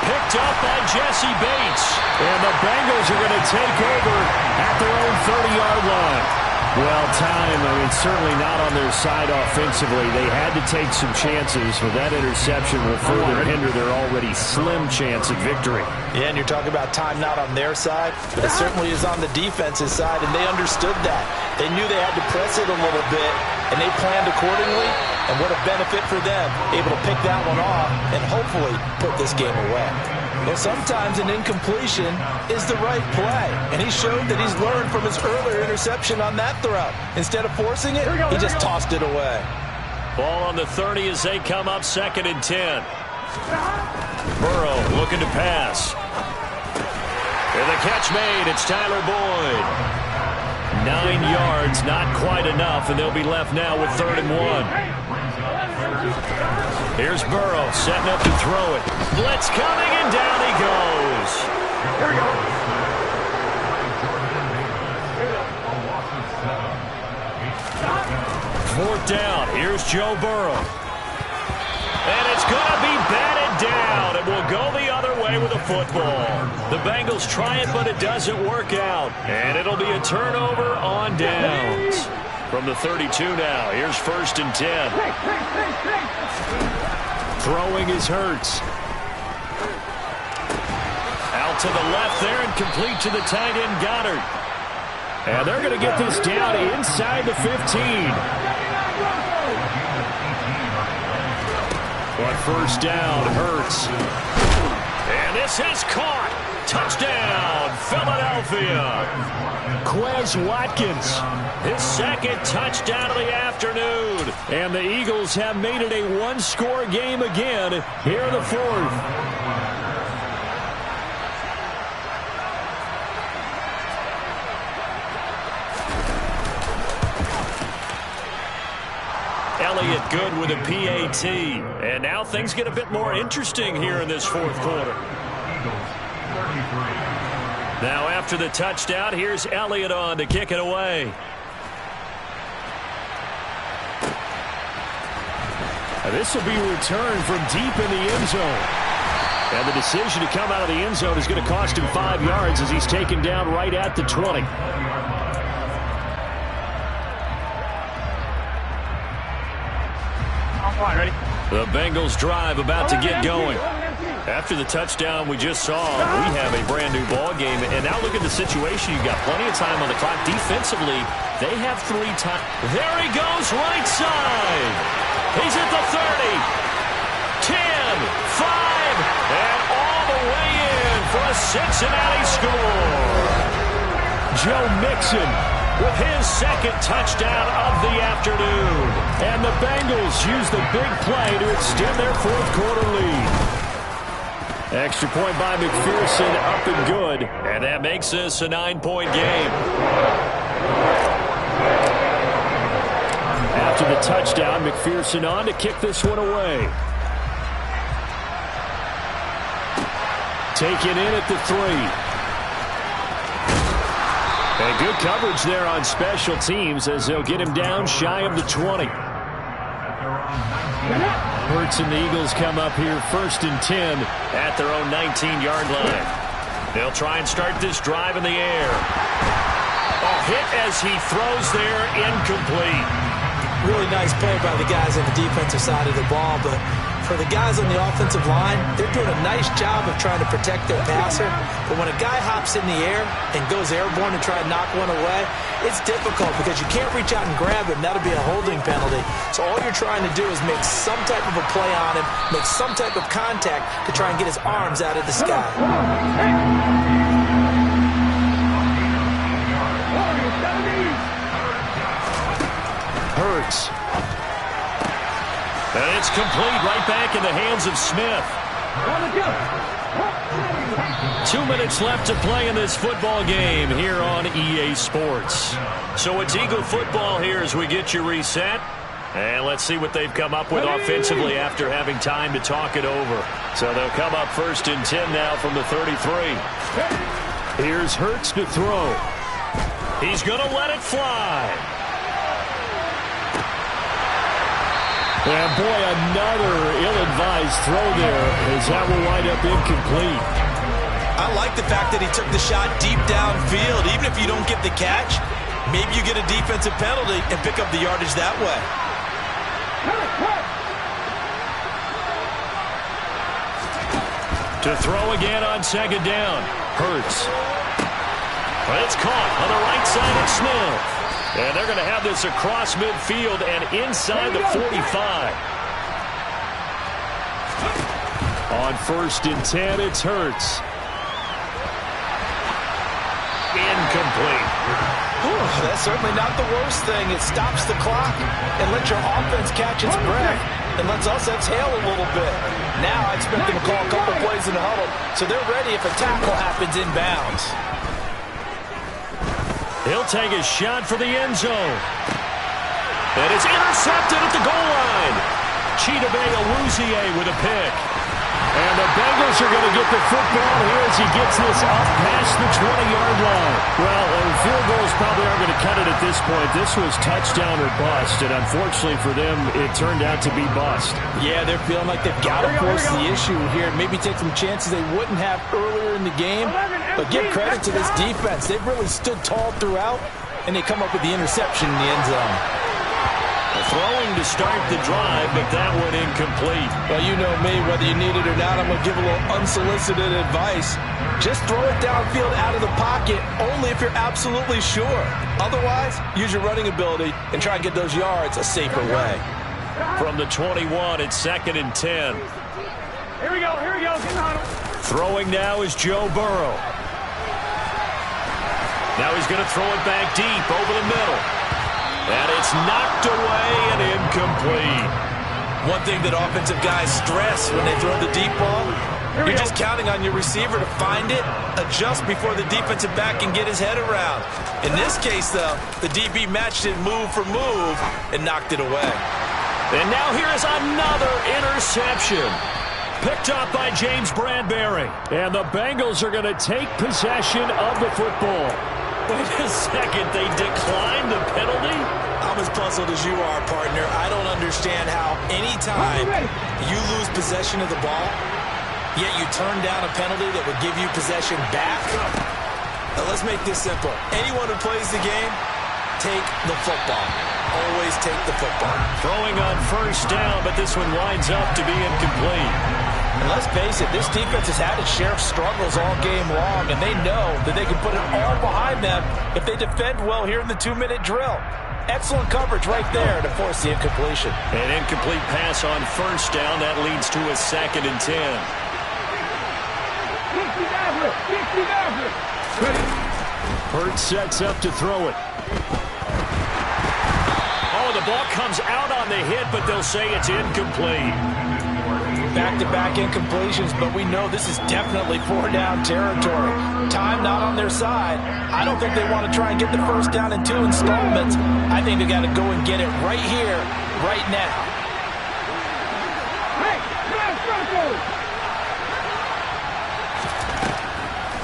Picked up by Jesse Bates. And the Bengals are going to take over at their own 30-yard line. Well, time, certainly not on their side offensively. They had to take some chances, but that interception will further hinder their already slim chance at victory. Yeah, and you're talking about time not on their side, but it certainly is on the defense's side, and they understood that. They knew they had to press it a little bit, and they planned accordingly, and what a benefit for them, able to pick that one off and hopefully put this game away. Well, sometimes an incompletion is the right play, and he showed that he's learned from his earlier interception on that throw. Instead of forcing it, he just tossed it away. Ball on the 30 as they come up 2nd and 10. Burrow looking to pass. And the catch made. It's Tyler Boyd. 9 yards, not quite enough, and they'll be left now with 3rd and 1. Here's Burrow setting up to throw it. Blitz coming, and down he goes. Here we go. 4th down. Here's Joe Burrow. And it's going to be batted down. It will go the other way with the football. The Bengals try it, but it doesn't work out. And it'll be a turnover on downs. From the 32 now, here's 1st and 10. Throwing is Hurts. Out to the left there and complete to the tight end Goddard. And they're going to get this down inside the 15. But 1st down, Hurts. And this is caught. Touchdown, Philadelphia. Quez Watkins, his 2nd touchdown of the afternoon. And the Eagles have made it a one-score game again here in the 4th. Elliott good with a PAT. And now things get a bit more interesting here in this 4th quarter. Now after the touchdown, here's Elliott on to kick it away. And this will be returned from deep in the end zone. And the decision to come out of the end zone is going to cost him 5 yards as he's taken down right at the 20. Ready? The Bengals drive about to get going. After the touchdown we just saw, we have a brand new ball game. And now look at the situation. You've got plenty of time on the clock. Defensively, they have 3 times. There he goes, right side. He's at the 30. 10, 5, and all the way in for a Cincinnati score. Joe Mixon with his 2nd touchdown of the afternoon. And the Bengals use the big play to extend their 4th quarter lead. Extra point by McPherson, up and good. And that makes this a 9-point game. After the touchdown, McPherson on to kick this one away. Taken in at the 3. And good coverage there on special teams as they'll get him down shy of the 20. Hurts and the Eagles come up here 1st and 10 at their own 19-yard line. They'll try and start this drive in the air. A hit as he throws there, incomplete. Really nice play by the guys on the defensive side of the ball, but for the guys on the offensive line, they're doing a nice job of trying to protect their passer. But when a guy hops in the air and goes airborne to try and knock one away, it's difficult because you can't reach out and grab him. That'll be a holding penalty. So all you're trying to do is make some type of a play on him, make some type of contact to try and get his arms out of the sky. Hurts. And it's complete right back in the hands of Smith. 2 minutes left to play in this football game here on EA Sports. So it's Eagle football here as we get you reset. And let's see what they've come up with offensively after having time to talk it over. So they'll come up 1st and 10 now from the 33. Here's Hurts to throw. He's going to let it fly. And boy, another ill-advised throw there as that will wind up incomplete. I like the fact that he took the shot deep downfield. Even if you don't get the catch, Maybe you get a defensive penalty and pick up the yardage that way. To throw again on second down. Hurts. But it's caught on the right side of Smith. And they're going to have this across midfield and inside the 45. On 1st and 10, it's Hurts. Incomplete. That's certainly not the worst thing. It stops the clock and lets your offense catch its breath and lets us exhale a little bit. Now I expect them to call a couple plays in the huddle so they're ready if a tackle happens inbounds. He'll take a shot for the end zone. And it's intercepted at the goal line. Chidobe Awuzie with a pick. And the Bengals are going to get the football here as he gets this up past the 20-yard line. Well, field goals probably aren't going to cut it at this point. This was touchdown or bust, and unfortunately for them, it turned out to be bust. Yeah, they're feeling like they've got to force the issue here. Maybe take some chances they wouldn't have earlier in the game. But give credit to this defense. They've really stood tall throughout, and they come up with the interception in the end zone. Throwing to start the drive, but that one incomplete. Well, you know me, whether you need it or not, I'm going to give a little unsolicited advice. Just throw it downfield out of the pocket, only if you're absolutely sure. Otherwise, use your running ability and try and get those yards a safer way. From the 21, it's 2nd and 10. Here we go, get on him. Throwing now is Joe Burrow. Now he's going to throw it back deep over the middle. And it's knocked away and incomplete. One thing that offensive guys stress when they throw the deep ball, you're just counting on your receiver to find it, adjust before the defensive back can get his head around. In this case, though, the DB matched it move for move and knocked it away. And now here is another interception. Picked up by James Bradbury. And the Bengals are going to take possession of the football. Wait a second, they declined the penalty? I'm as puzzled as you are, partner. I don't understand how any time you lose possession of the ball, yet you turn down a penalty that would give you possession back. Now, let's make this simple. Anyone who plays the game, take the football. Always take the football. Throwing on 1st down, but this one winds up to be incomplete. And let's face it, this defense has had its share of struggles all game long, and they know that they can put it all behind them if they defend well here in the 2-minute drill. Excellent coverage right there to force the incompletion. An incomplete pass on 1st down. That leads to a 2nd and 10. Hurts sets up to throw it. Oh, the ball comes out on the hit, but they'll say it's incomplete. Back-to-back incompletions, but we know this is definitely 4-down territory. Time not on their side. I don't think they want to try and get the 1st down in 2 installments. I think they got to go and get it right here, right now.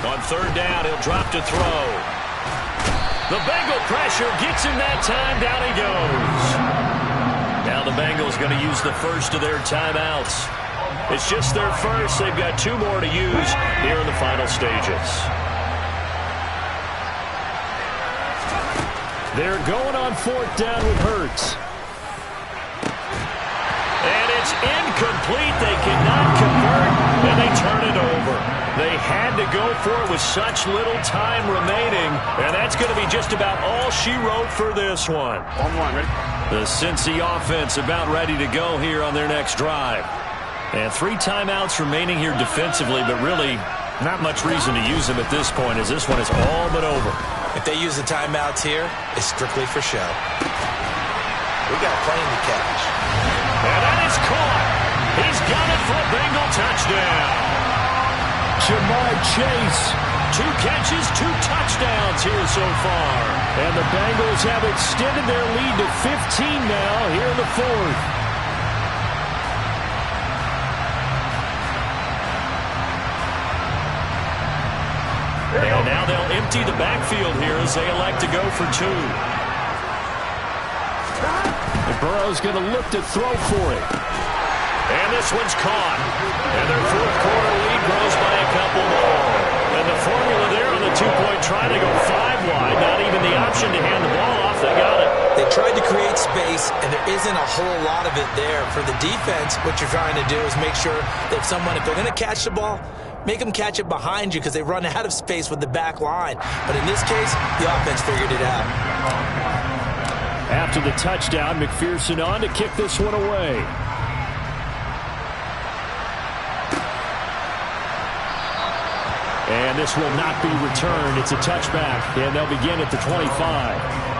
On 3rd down, he'll drop to throw. The Bengal pressure gets him that time. Down he goes. Now the Bengals going to use the first of their timeouts. It's just their first. They've got 2 more to use here in the final stages. They're going on 4th down with Hurts. And it's incomplete. They cannot convert, and they turn it over. They had to go for it with such little time remaining, and that's going to be just about all she wrote for this one. On one, ready? The Cincy offense about ready to go here on their next drive. And 3 timeouts remaining here defensively, but really not much reason to use them at this point as this one is all but over. If they use the timeouts here, it's strictly for show. We got a plane to catch. And that is caught. He's got it for a Bengal touchdown. Jamar Chase. 2 catches, 2 touchdowns here so far. And the Bengals have extended their lead to 15 now here in the 4th. And now they'll empty the backfield here as they elect to go for 2. And Burrow's going to look to throw for it. And this one's caught. And their 4th quarter lead grows by a couple more. And the formula there on the 2-point try to go 5 wide. Not even the option to hand the ball off. They got it. They tried to create space, and there isn't a whole lot of it there. For the defense, what you're trying to do is make sure that if they're going to catch the ball, make them catch it behind you because they run out of space with the back line. But in this case, the offense figured it out. After the touchdown, McPherson on to kick this one away. And this will not be returned. It's a touchback, and they'll begin at the 25.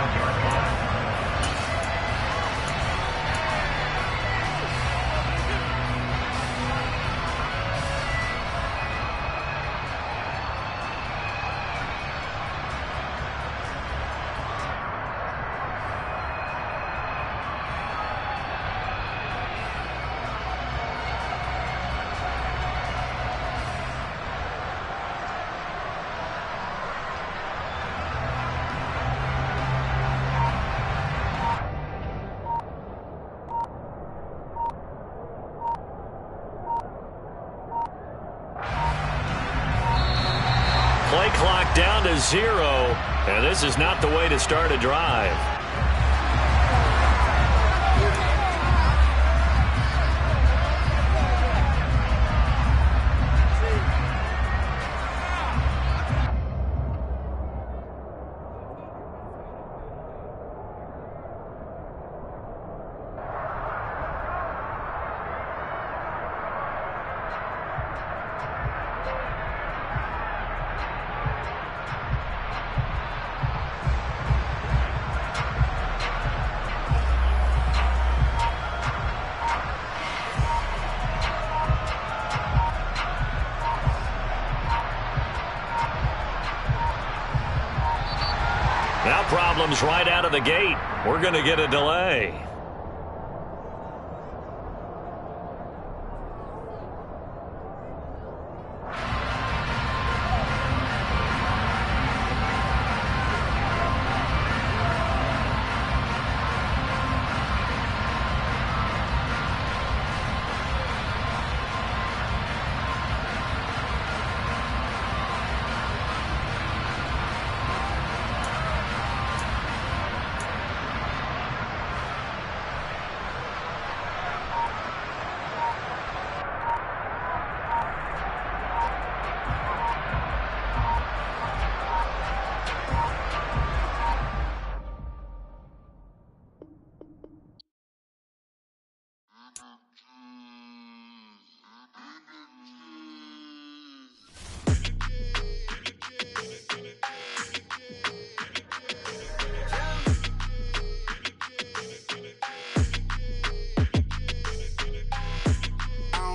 Play clock down to 0, and this is not the way to start a drive. Now problems right out of the gate. We're going to get a delay.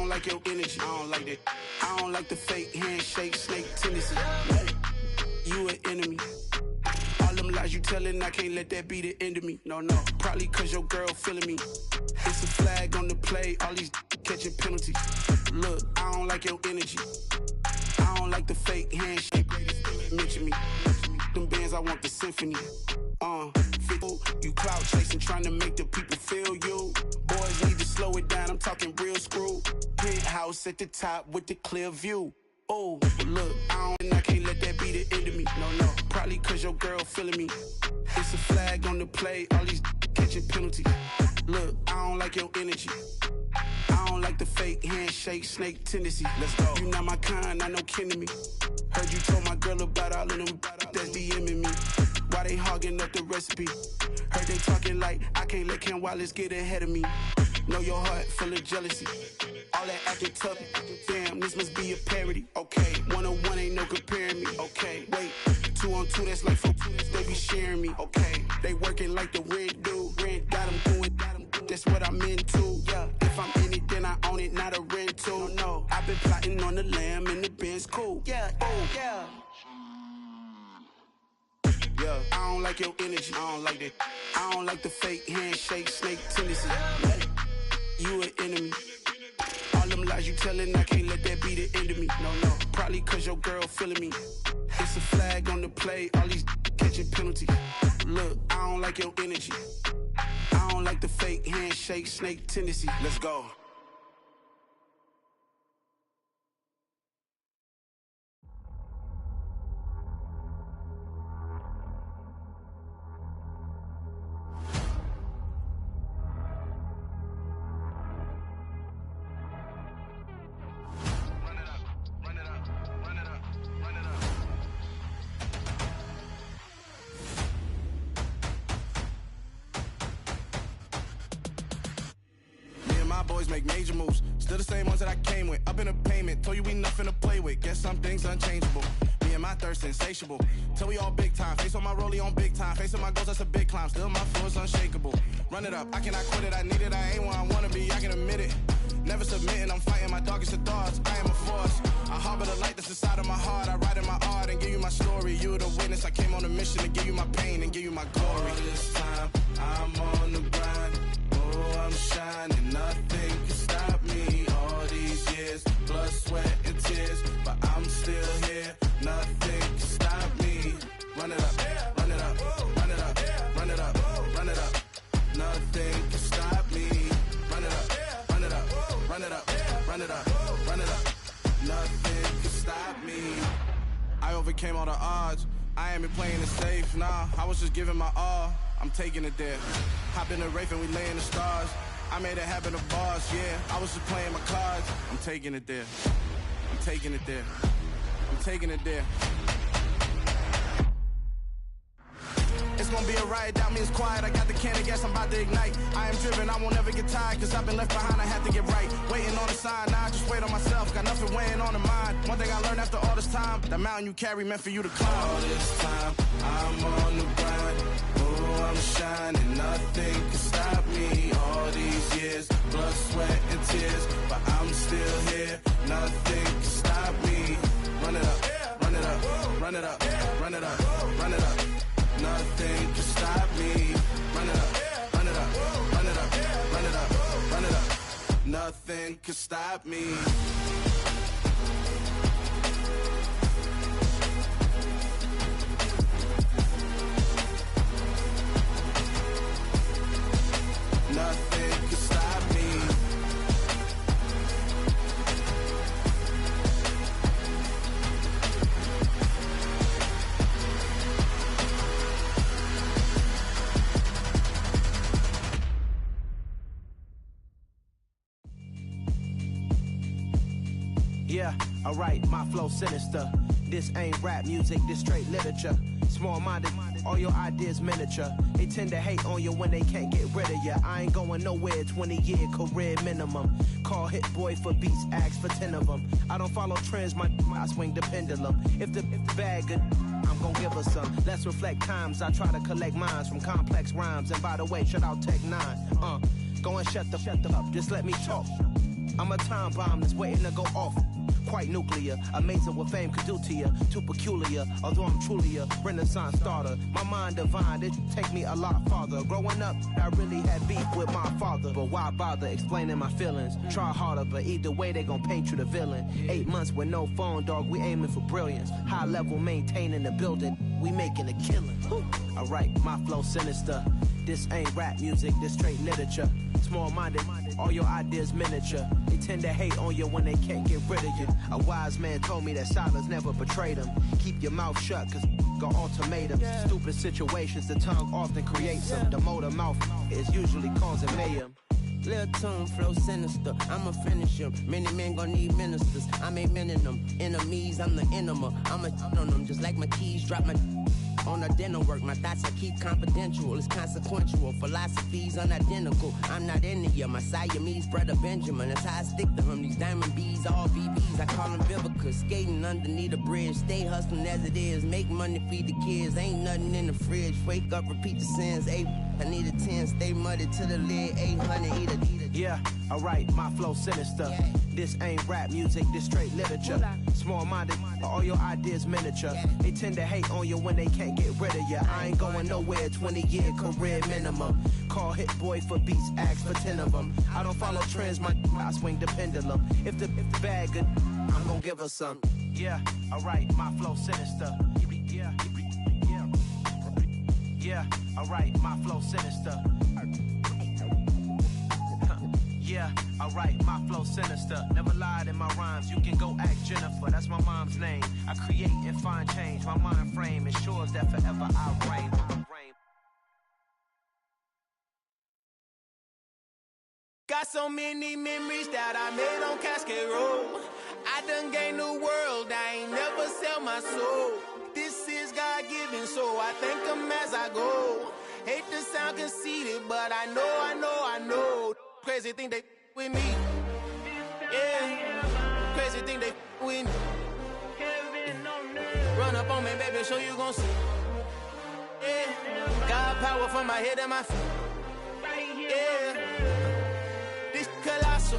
Like your energy, I don't like that. I don't like the fake handshake, snake tendency. You an enemy. All them lies you telling, I can't let that be the end of me. No, probably cause your girl feeling me. It's a flag on the play, all these catching penalties. Look, I don't like your energy. I don't like the fake handshake, mention me. Them bands, I want the symphony. You clout chasing, trying to make the people feel you. Boys need to slow it down, I'm talking real screw. Penthouse at the top with the clear view. Oh, look, I can't let that be the end of me. No, probably cause your girl feeling me. It's a flag on the play, all these catching penalties. Look, I don't like your energy. I don't like the fake handshake, snake tendency. Let's go. You not my kind, I know kin to me. Heard you told my girl about all of them that's DMing me. Why they hogging up the recipe? Heard they talking like I can't let Ken Wallace get ahead of me. Know your heart full of jealousy. All that acting tough, damn, this must be a parody. Okay, 1-on-1 ain't no comparing me. Okay, wait, 2-on-2, that's like 4, they be sharing me. Okay, they working like the rent do. Rent got them doing, that's what I'm into. Yeah, if I'm in it, then I own it, not a rental. No, I've been plotting on the lamb and the Benz cool. Yeah, oh, yeah. Yeah, I don't like your energy, I don't like that. I don't like the fake handshake, snake tendency. You an enemy. All them lies you telling, I can't let that be the end of me. No, probably cause your girl feeling me. It's a flag on the play, all these catching penalties. Look, I don't like your energy. I don't like the fake handshake, snake tendency. Let's go. boys make major moves. Still the same ones that I came with. Up in a payment, told you we nothing to play with. Guess some things unchangeable. Me and my thirst insatiable. Till we all big time. Face on my rollie on big time. Face on my goals, that's a big climb. Still my flow is unshakable. Run it up, I cannot quit it. I need it, I ain't where I wanna be, I can admit it. Never submitting, I'm fighting my darkest of thoughts. I am a force. I harbor the light that's inside of my heart. I write in my art and give you my story. You the witness. I came on a mission to give you my pain and give you my glory. All this time, I'm on the grind. Oh, I'm shining. Nothing can stop me. All these years, blood, sweat, and tears. But I'm still here. Nothing can stop me. Run it up, run it up, run it up, run it up, run it up. Nothing can stop me. Run it up, run it up, run it up, run it up, run it up. Nothing can stop me. I overcame all the odds. I ain't been playing it safe, nah. I was just giving my all. I'm taking it there. Hop in the Wraith and we lay in the stars. I made it happen to bars, yeah. I was just playing my cards. I'm taking it there. I'm taking it there. I'm taking it there. It's gonna be a riot, doubt me it's quiet. I got the can of gas, I'm about to ignite. I am driven, I won't ever get tired, cause I've been left behind, I have to get right. Waiting on the sign, now I just wait on myself. Got nothing weighing on the mind. One thing I learned after all this time, that mountain you carry meant for you to climb. All this time, I'm on the grind. Oh, I'm shining, nothing can stop me. All these years, blood, sweat, and tears. But I'm still here, nothing can stop me. Run it up, run it up, run it up, run it up, run it up. Nothing can stop me. Run it up, run it up, run it up, run it up, run it up. Nothing can stop me. Nothing can stop me. Yeah, alright, my flow sinister. This ain't rap music, this straight literature. Small-minded, all your ideas miniature. They tend to hate on you when they can't get rid of you. I ain't going nowhere, 20-year career minimum. Call Hit Boy for beats, ask for 10 of them. I don't follow trends, I swing the pendulum. If the bag good, I'm gon' give her some. Let's reflect times, I try to collect minds from complex rhymes. And by the way, shout out Tech 9. Go and shut the up, just let me talk. I'm a time bomb that's waiting to go off. Quite nuclear, amazing what fame could do to you. Too peculiar, although I'm truly a renaissance starter. My mind divine, it take me a lot farther. Growing up, I really had beef with my father. But why bother explaining my feelings? Try harder, but either way they gon' paint you the villain. 8 months with no phone, dog, we aiming for brilliance. High level maintaining the building, we making a killing. Alright, my flow sinister. This ain't rap music, this straight literature. Small-minded, all your ideas miniature. They tend to hate on you when they can't get rid of you. A wise man told me that silence never betrayed him. Keep your mouth shut, cause got ultimatums. Stupid situations, the tongue often creates them. The motor mouth is usually causing mayhem. Lil' tune, flow sinister, I'ma finish him. Many men gon' need ministers, I'm aiming them. Enemies, I'm the enema. I'ma on them, just like my keys, drop my on the dinner work. My thoughts I keep confidential, it's consequential. Philosophies unidentical, I'm not into you. My Siamese brother Benjamin, that's how I stick to him. These diamond bees, all BBs, I call them Vivica. Skating underneath the bridge, stay hustling as it is. Make money, feed the kids, ain't nothing in the fridge. Wake up, repeat the sins, I need a 10, stay muddy to the lid, 800, eat a. Yeah, alright, my flow sinister. This ain't rap music, this straight literature. Small-minded, all your ideas miniature. They tend to hate on you when they can't get rid of you. I ain't going nowhere, 20-year career minimum. Call Hit Boy for beats, ask for 10 of them. I don't follow trends, I swing the pendulum. If the bag good, I'm gon' give her some. Yeah, alright, my flow sinister. Yeah, alright, my flow sinister. Yeah, alright, my flow sinister. Never lied in my rhymes, you can go ask Jennifer. That's my mom's name. I create and find change. My mind frame ensures that forever I reign. Got so many memories that I made on Cascade Road. I done gained the world, I ain't never sell my soul. This is God-given, so I thank him as I go. Hate to sound conceited, but I know. Crazy thing they with me. Yeah, crazy thing they with me. Run up on me, baby, so you gon' see. Yeah, got power from my head and my feet. Yeah, this colossal.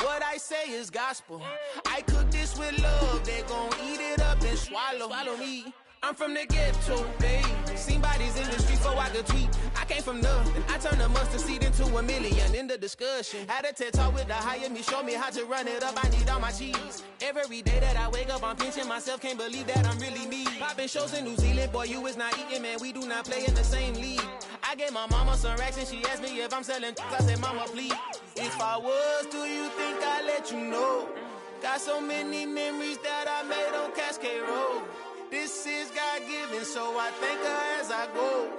What I say is gospel. I cook this with love. They gon' eat it up and swallow me. I'm from the ghetto, babe. Seen bodies in the street before I could tweet. I came from nothing. I turned a mustard seed into $1 million in the discussion. Had a TED talk with the higher me, show me how to run it up. I need all my cheese. Every day that I wake up, I'm pinching myself. Can't believe that I'm really me. Popping shows in New Zealand, boy, you is not eating, man. We do not play in the same league. I gave my mama some racks and she asked me if I'm selling. I said, mama, please. If I was, do you think I'd let you know? Got so many memories that I made on Cascade Road. This is God-given, so I thank her as I go.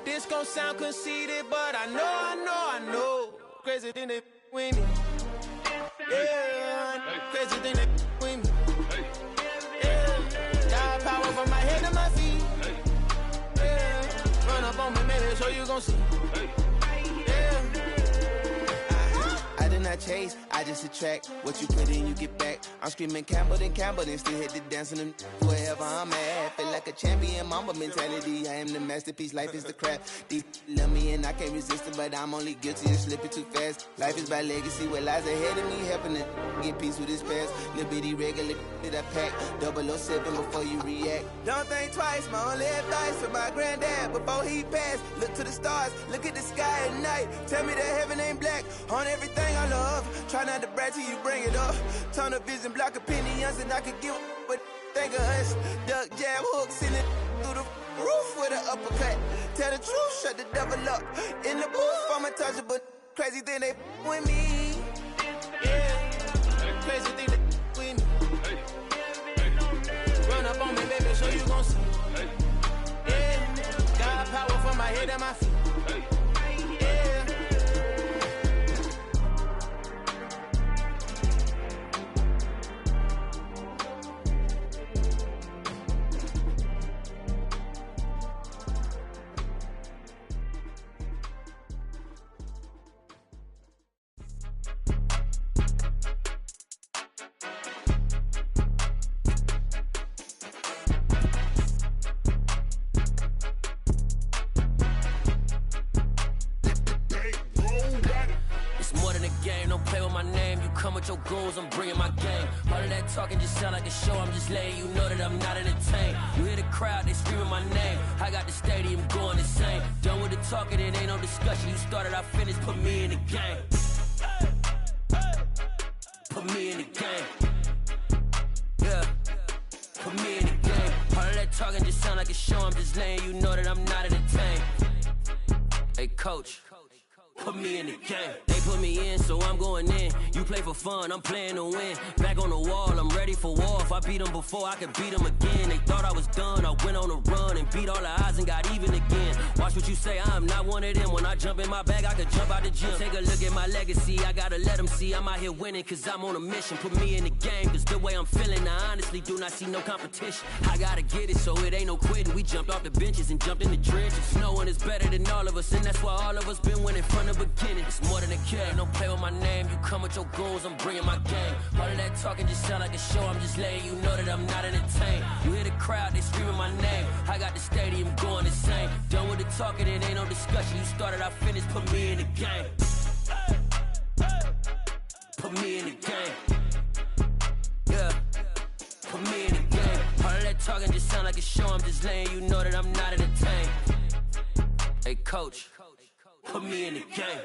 This gon' sound conceited, but I know. Crazy thing they with me. Yeah, crazy thing they with me. Yeah, got power from my head to my feet. Yeah, run up on me, maybe, so you gon' see. Yeah. I did not chase, I just attract. What you put in, you get back. I'm screaming Campbell, then still hit the dance on them wherever I'm at. Feel like a champion, mamba mentality. I am the masterpiece, life is the crap. These love me and I can't resist it, but I'm only guilty of slipping too fast. Life is by legacy, what lies ahead of me, helping to get peace with his past. Little bitty regular that I pack, 007 before you react. Don't think twice, my only advice for my granddad before he passed. Look to the stars, look at the sky at night. Tell me that heaven ain't black on everything I love. Try not to brag till you bring it up. Tunnel vision, block opinions, and I could give but think of us. Duck, jab, hooks in it through the roof with an uppercut. Tell the truth, shut the devil up. In the booth, I'm untouchable. Crazy thing they with me. Yeah, crazy thing they with me. Run up on me, baby, so you gon' see. Yeah, got power from my head and my feet. Your goals, I'm bringing my game. All of that talking just sound like a show. I'm just letting you know that I'm not entertained. You hear the crowd, they screaming my name. I got the stadium going insane. Done with the talking, it ain't no discussion. You started, I finished, put me in the game. Put me in the game. Yeah, put me in the game. All of that talking just sound like a show. I'm just letting you know that I'm not entertained. Hey, coach, put me in the game. They put me in, so I'm going in. You play for fun, I'm playing to win. Back on the wall, I'm ready for war. If I beat them before, I could beat them again. They thought I was done, I went on a run and beat all the odds and got even again. Watch what you say, I'm not one of them. When I jump in my bag, I could jump out the gym. Take a look at my legacy, I gotta let them see I'm out here winning, cause I'm on a mission. Put me in the game, cause the way I'm feeling, I honestly do not see no competition. I gotta get it, so it ain't no quitting. We jumped off the benches and jumped in the trenches. No one is better than all of us, and that's why all of us been winning from the beginning. It's more than a kill, don't play with my name. You come with your goals, I'm bringing my game. All of that talking just sound like a show. I'm just letting you know that I'm not entertained. You hear the crowd, they screaming my name. I got the stadium going insane. Done with the talking, it ain't no discussion. You started, I finished, put me in the game. Put me in the game. Yeah, put me in the game. All of that talking just sound like a show. I'm just letting you know that I'm not entertained. Hey, coach, put me in the game.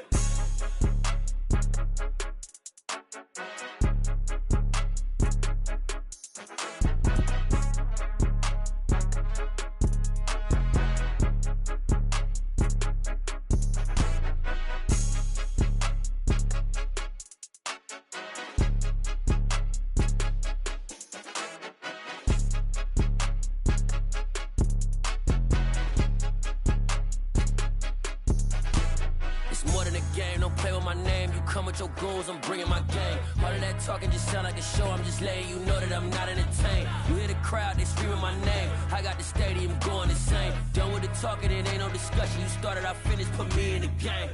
Your goals, I'm bringing my game. All of that talking just sound like a show. I'm just letting you know that I'm not entertained. You hear the crowd, they screaming my name. I got the stadium going insane. Done with the talking, it ain't no discussion. You started, I finished, put me in the game.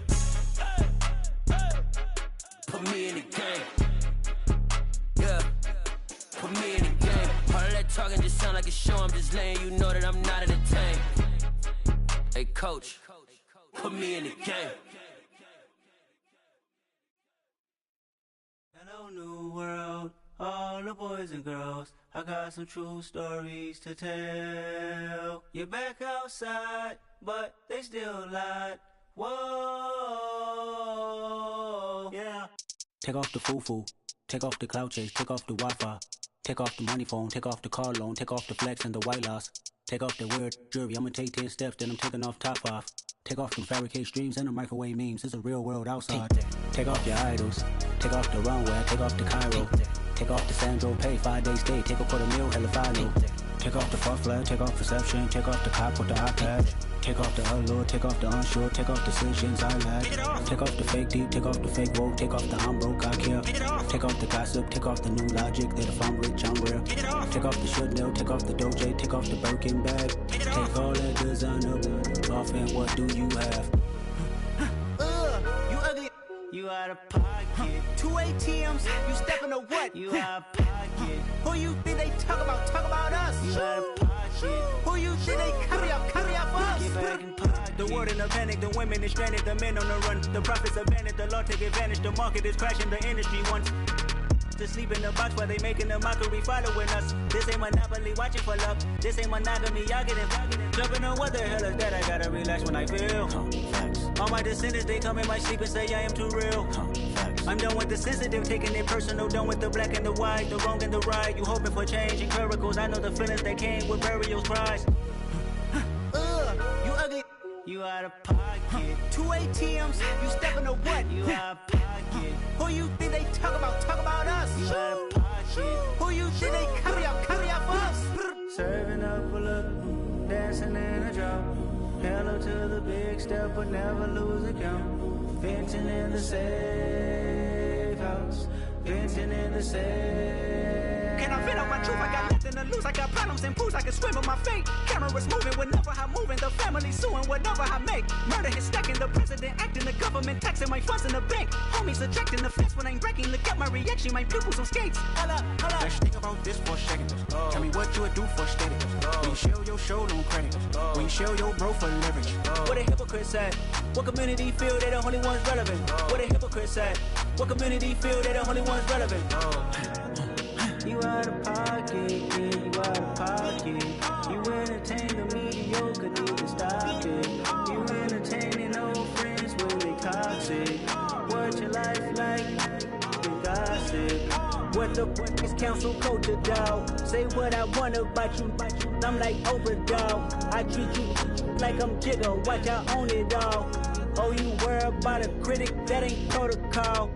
put me in the game. Yeah, put me in the game. All that talking just sound like a show, I'm just letting you know that I'm not entertained. Hey coach, put me in the game. Hello new world, all the boys and girls, I got some true stories to tell. You're back outside, but they still lied. Whoa, yeah. Take off the foo-foo, take off the cloud chase, take off the Wi-Fi, take off the money phone, take off the car loan, take off the flex and the white loss, take off the weird jewelry, I'ma take 10 steps, then I'm taking off top off. Take off them fabricated streams and the microwave memes, it's a real world outside. Take off your idols, take off the runway, take off the Cairo, take off the Sandro pay, 5-day stay, take a $250,000, hella follow. Take off the fuck flag, take off perception, take off the cop with the iPad. Take off the allure, take off the unsure, take off the decisions I lack. Take off the fake deep, take off the fake woke, take off the I'm broke, I care. Take off the gossip, take off the new logic that if I'm rich, I'm real. Take off the Chanel, take off the Doja, take off the Birkin bag. Take all that designer off and what do you have? You ugly, you out of pocket. 2 ATMs, you stepping to what? You out of pocket. Who you think they talk about us? You out of pocket. Who you think they carry up for us? Get back in pocket. The world in a panic, the women is stranded, the men on the run. The profits abandoned, the law take advantage, the market is crashing, the industry wants to sleep in the box while they making a mockery following us. This ain't Monopoly, watching for love. This ain't monogamy, y'all getting jumping on what the hell is that? I gotta relax when I feel. All my descendants, they come in my sleep and say I am too real. I'm done with the sensitive, taking it personal. Done with the black and the white, the wrong and the right. You hoping for change and miracles. I know the feelings that came with burial cries. You ugly, you out of pocket. 2 ATMs, you stepping to what? You out of pocket. Who you think they talk about us? You out of pocket. Who you think they carry up for us? Serving up a look, dancing in a drop. Hello to the big step, but never lose a count. Venting in the safe house. Venting in the safe. Can I vent out my truth? I got nothing to lose. I got problems and pools. I can swim with my fate. Cameras moving whenever I'm moving. The family suing whatever I make. Murder is stacking. The president acting. The government taxing my funds in the bank. Homies ejecting the fence when I'm breaking. Look at my reaction. My pupils on skates. Holla. Let's think about this for a second. Tell me what you would do for status. When you show your show, no credit. When you show your bro for leverage. What a hypocrite said. What community feel they the only ones relevant? What a hypocrite said. What community feel they the only ones relevant? You out of pocket, yeah, you out of pocket. You entertain the mediocre, need to stop it. You entertaining old friends when they toxic. What your life like? The gossip. What the fuck is council culture, dog? Say what I want about you. I'm like overdog. I treat you like I'm Jigga. Watch I own it all. Oh, you worry about a critic? That ain't protocol.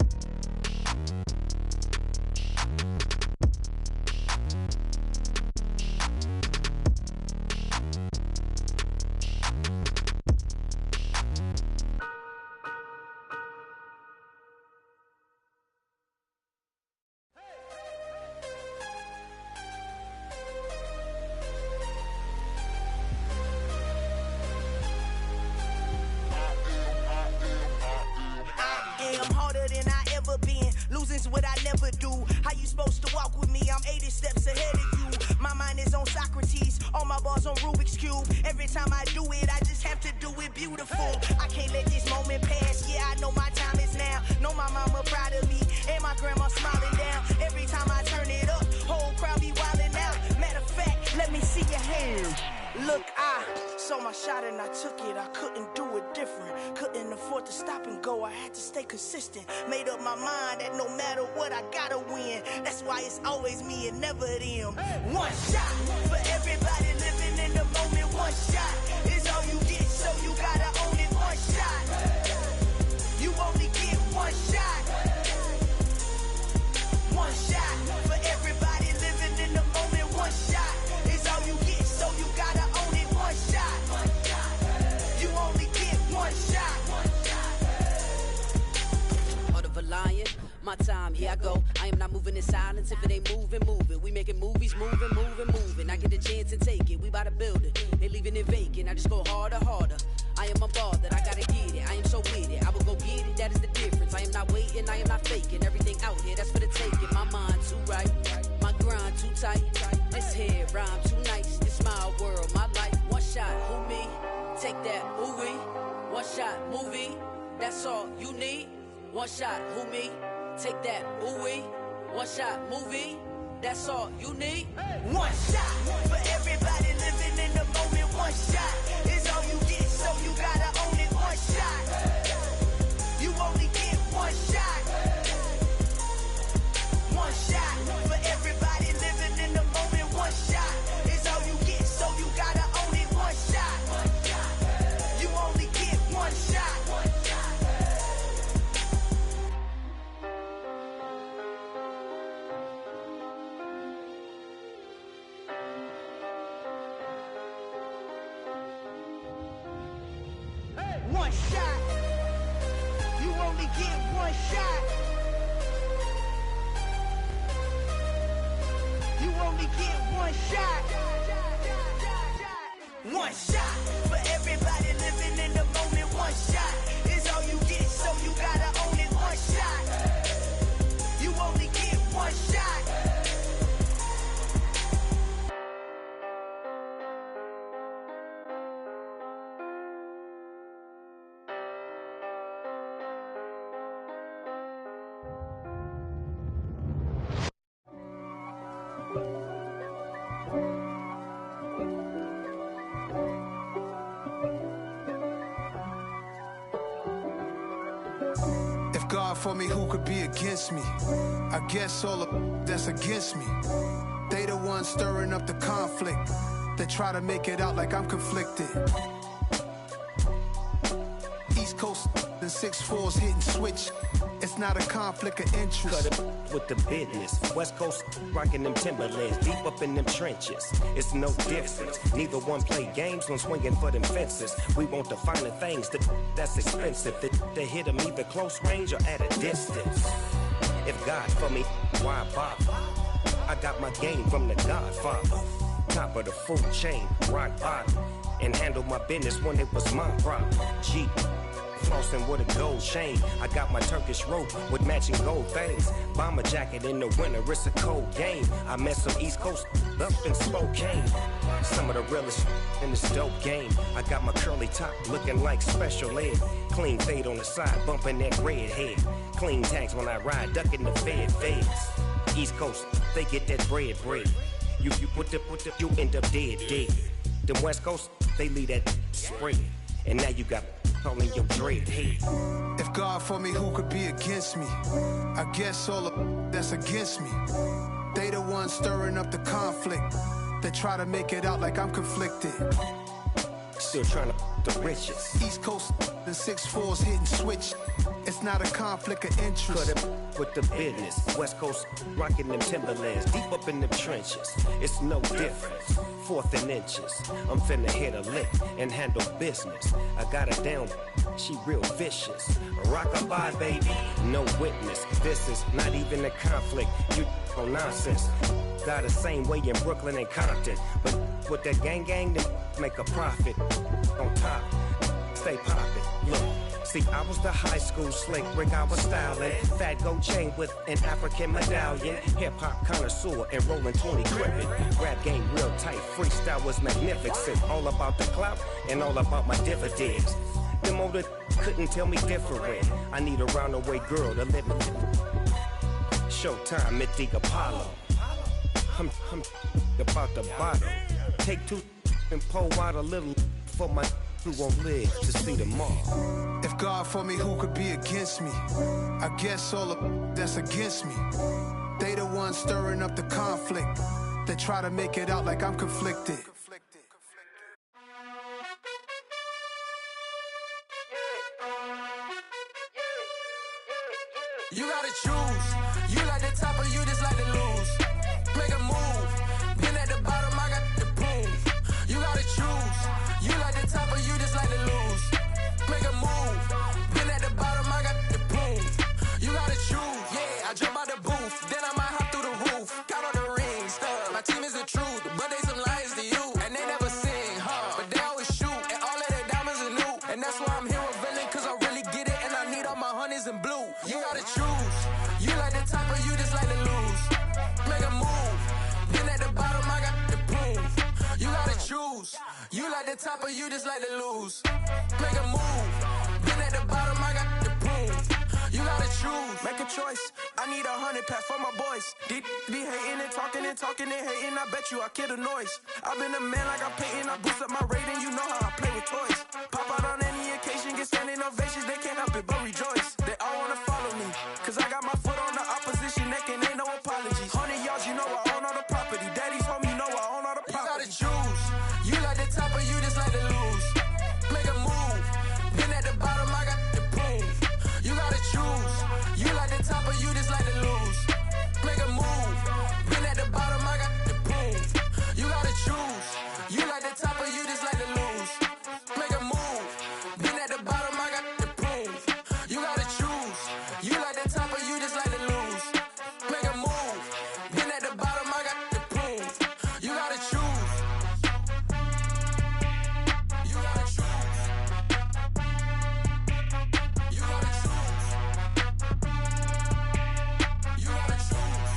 Losing's what I never do. How you supposed to walk with me? I'm 80 steps ahead of you. My mind is on Socrates, all my bars on Rubik's Cube. Every time I do it, I just have to do it beautiful. I can't let this moment pass. Yeah, I know my time is now. Know my mama proud of me, and my grandma smiling down. Every time I turn it up, whole crowd be wildin' out. Matter of fact, let me see your hands. Look, I saw my shot and I took it. I couldn't do it different. Couldn't afford to stop and go. I had to stay consistent. Made up my mind that no matter what, I gotta win. That's why it's always me and never them. One shot for everybody living in the moment. One shot is all you get, so you gotta own it. One shot. You only get one shot. One shot for everybody living in the moment. One shot is all you get, so you gotta own it. One shot. You only get one shot. Heart of a lion, my time, here I go. I am not moving in silence. If it ain't moving, move it. We making movies, moving. I get a chance and take it. We bout to build it. They leaving it vacant. I just go harder. I am a ball that I gotta get it. it, I am so with it. I will go get it, that is the difference. I am not waiting, I am not faking. Everything out here, that's for the taking. My mind too right, my grind too tight. This head rhyme too nice. This my world, my life. One shot, who me? Take that, ooh wee. One shot, movie. That's all you need. One shot, who me? Take that, ooh wee. One shot, movie. That's all you need. One shot for everybody living in the moment. One shot is all you get, so you gotta own it. One shot. You only get one shot. One shot for everybody living in the moment. One shot is all you get, so you gotta own it. One shot. You only get one shot. One shot. You only get one shot. You only get one shot. One shot for everybody living in the moment. One shot is all you get, so you gotta own it. One shot. You only get one shot. If God for me, who could be against me? I guess all of that's against me. They the ones stirring up the conflict. They try to make it out like I'm conflicted. East Coast and 6'4's hitting switch. It's not a conflict of interest. Cut it with the business. West Coast rocking them Timberlands, deep up in them trenches. It's no difference. Neither one play games when swinging for them fences. We want the finer things that's expensive. They hit them either close range or at a distance. If God for me, why bother? I got my game from the Godfather. Top of the food chain, rock bottom. And handle my business when it was my problem. G. Flossing with a gold chain. I got my Turkish rope with matching gold things. Bomber jacket in the winter, it's a cold game. I met some East Coast up in Spokane. Some of the realest in this dope game. I got my curly top looking like special ed. Clean fade on the side, bumping that red head. Clean tags when I ride, ducking the feds. East Coast, they get that bread. You you end up dead. Them West Coast, they leave that spread. And now you got calling your dread head. If God for me, who could be against me? I guess all of that's against me. They the ones stirring up the conflict. They try to make it out like I'm conflicted. Still trying to the riches. East Coast and 6'4's hitting switch. It's not a conflict of interest. Cut it with the business. West Coast rocking them Timberlands, deep up in them trenches. It's no difference. 4th and inches. I'm finna hit a lick and handle business. I got her down, she real vicious. Rockabye, baby, no witness. This is not even a conflict. You on nonsense. Got the same way in Brooklyn and Compton. But with that gang, then make a profit. On top, stay poppin'. Look. See, I was the high school slick Rick, I was styling. Fat gold chain with an African medallion. Hip-hop connoisseur and rolling 20 cribbin'. Rap game real tight, freestyle was magnificent. All about the clout and all about my dividends. Them older couldn't tell me different. I need a roundaway girl to live with. Showtime, Mythic Apollo. I'm about the bottom. Take 2 and pull out a little for my who won't live to see tomorrow. If God for me, who could be against me? I guess all of that's against me. They the ones stirring up the conflict. They try to make it out like I'm conflicted. You gotta choose. You like the top or you just like to lose. Make a move. Pin at the bottom, I got the prove. You gotta choose. You like the top or you just like to lose. Make a move. Pin at the bottom, I got the prove. You gotta choose. Yeah, I jump out the booth. Then I might hop through the roof. Count on the rings. My team is the truth, but they some liars to you. And they never sing, huh? But they always shoot. And all of their diamonds are new. And that's why I'm here with villain, cause I You like the top or you just like to lose? Make a move. Been at the bottom, I got the prove. You gotta choose. Make a choice. I need 100 pack for my boys. Be hating and talking and hating. I bet you I kill the noise. I've been a man like I'm painting. I boost up my rating. You know how I play with toys. Pop out on any occasion, get standing ovations. They can't help it but rejoice. They all wanna follow me, cause I got my foot on the opposition neck and ain't no apologies. 100 yards, you know I own all the property. Daddy's home, you know I own all the property. You gotta choose. You like the top or you just like to lose? Make a move. Been at the bottom, I got the proof. You gotta choose. You like the top or you just like to lose? Make a move. Been at the bottom, I got the proof. You gotta choose. You like the top or you just like to lose? Make a move. Been at the bottom, I got the proof. You gotta choose. You like the top or you just like to lose? Make a move. Been at the bottom, I got the proof. You gotta choose. You gotta choose. You gotta choose. You gotta choose.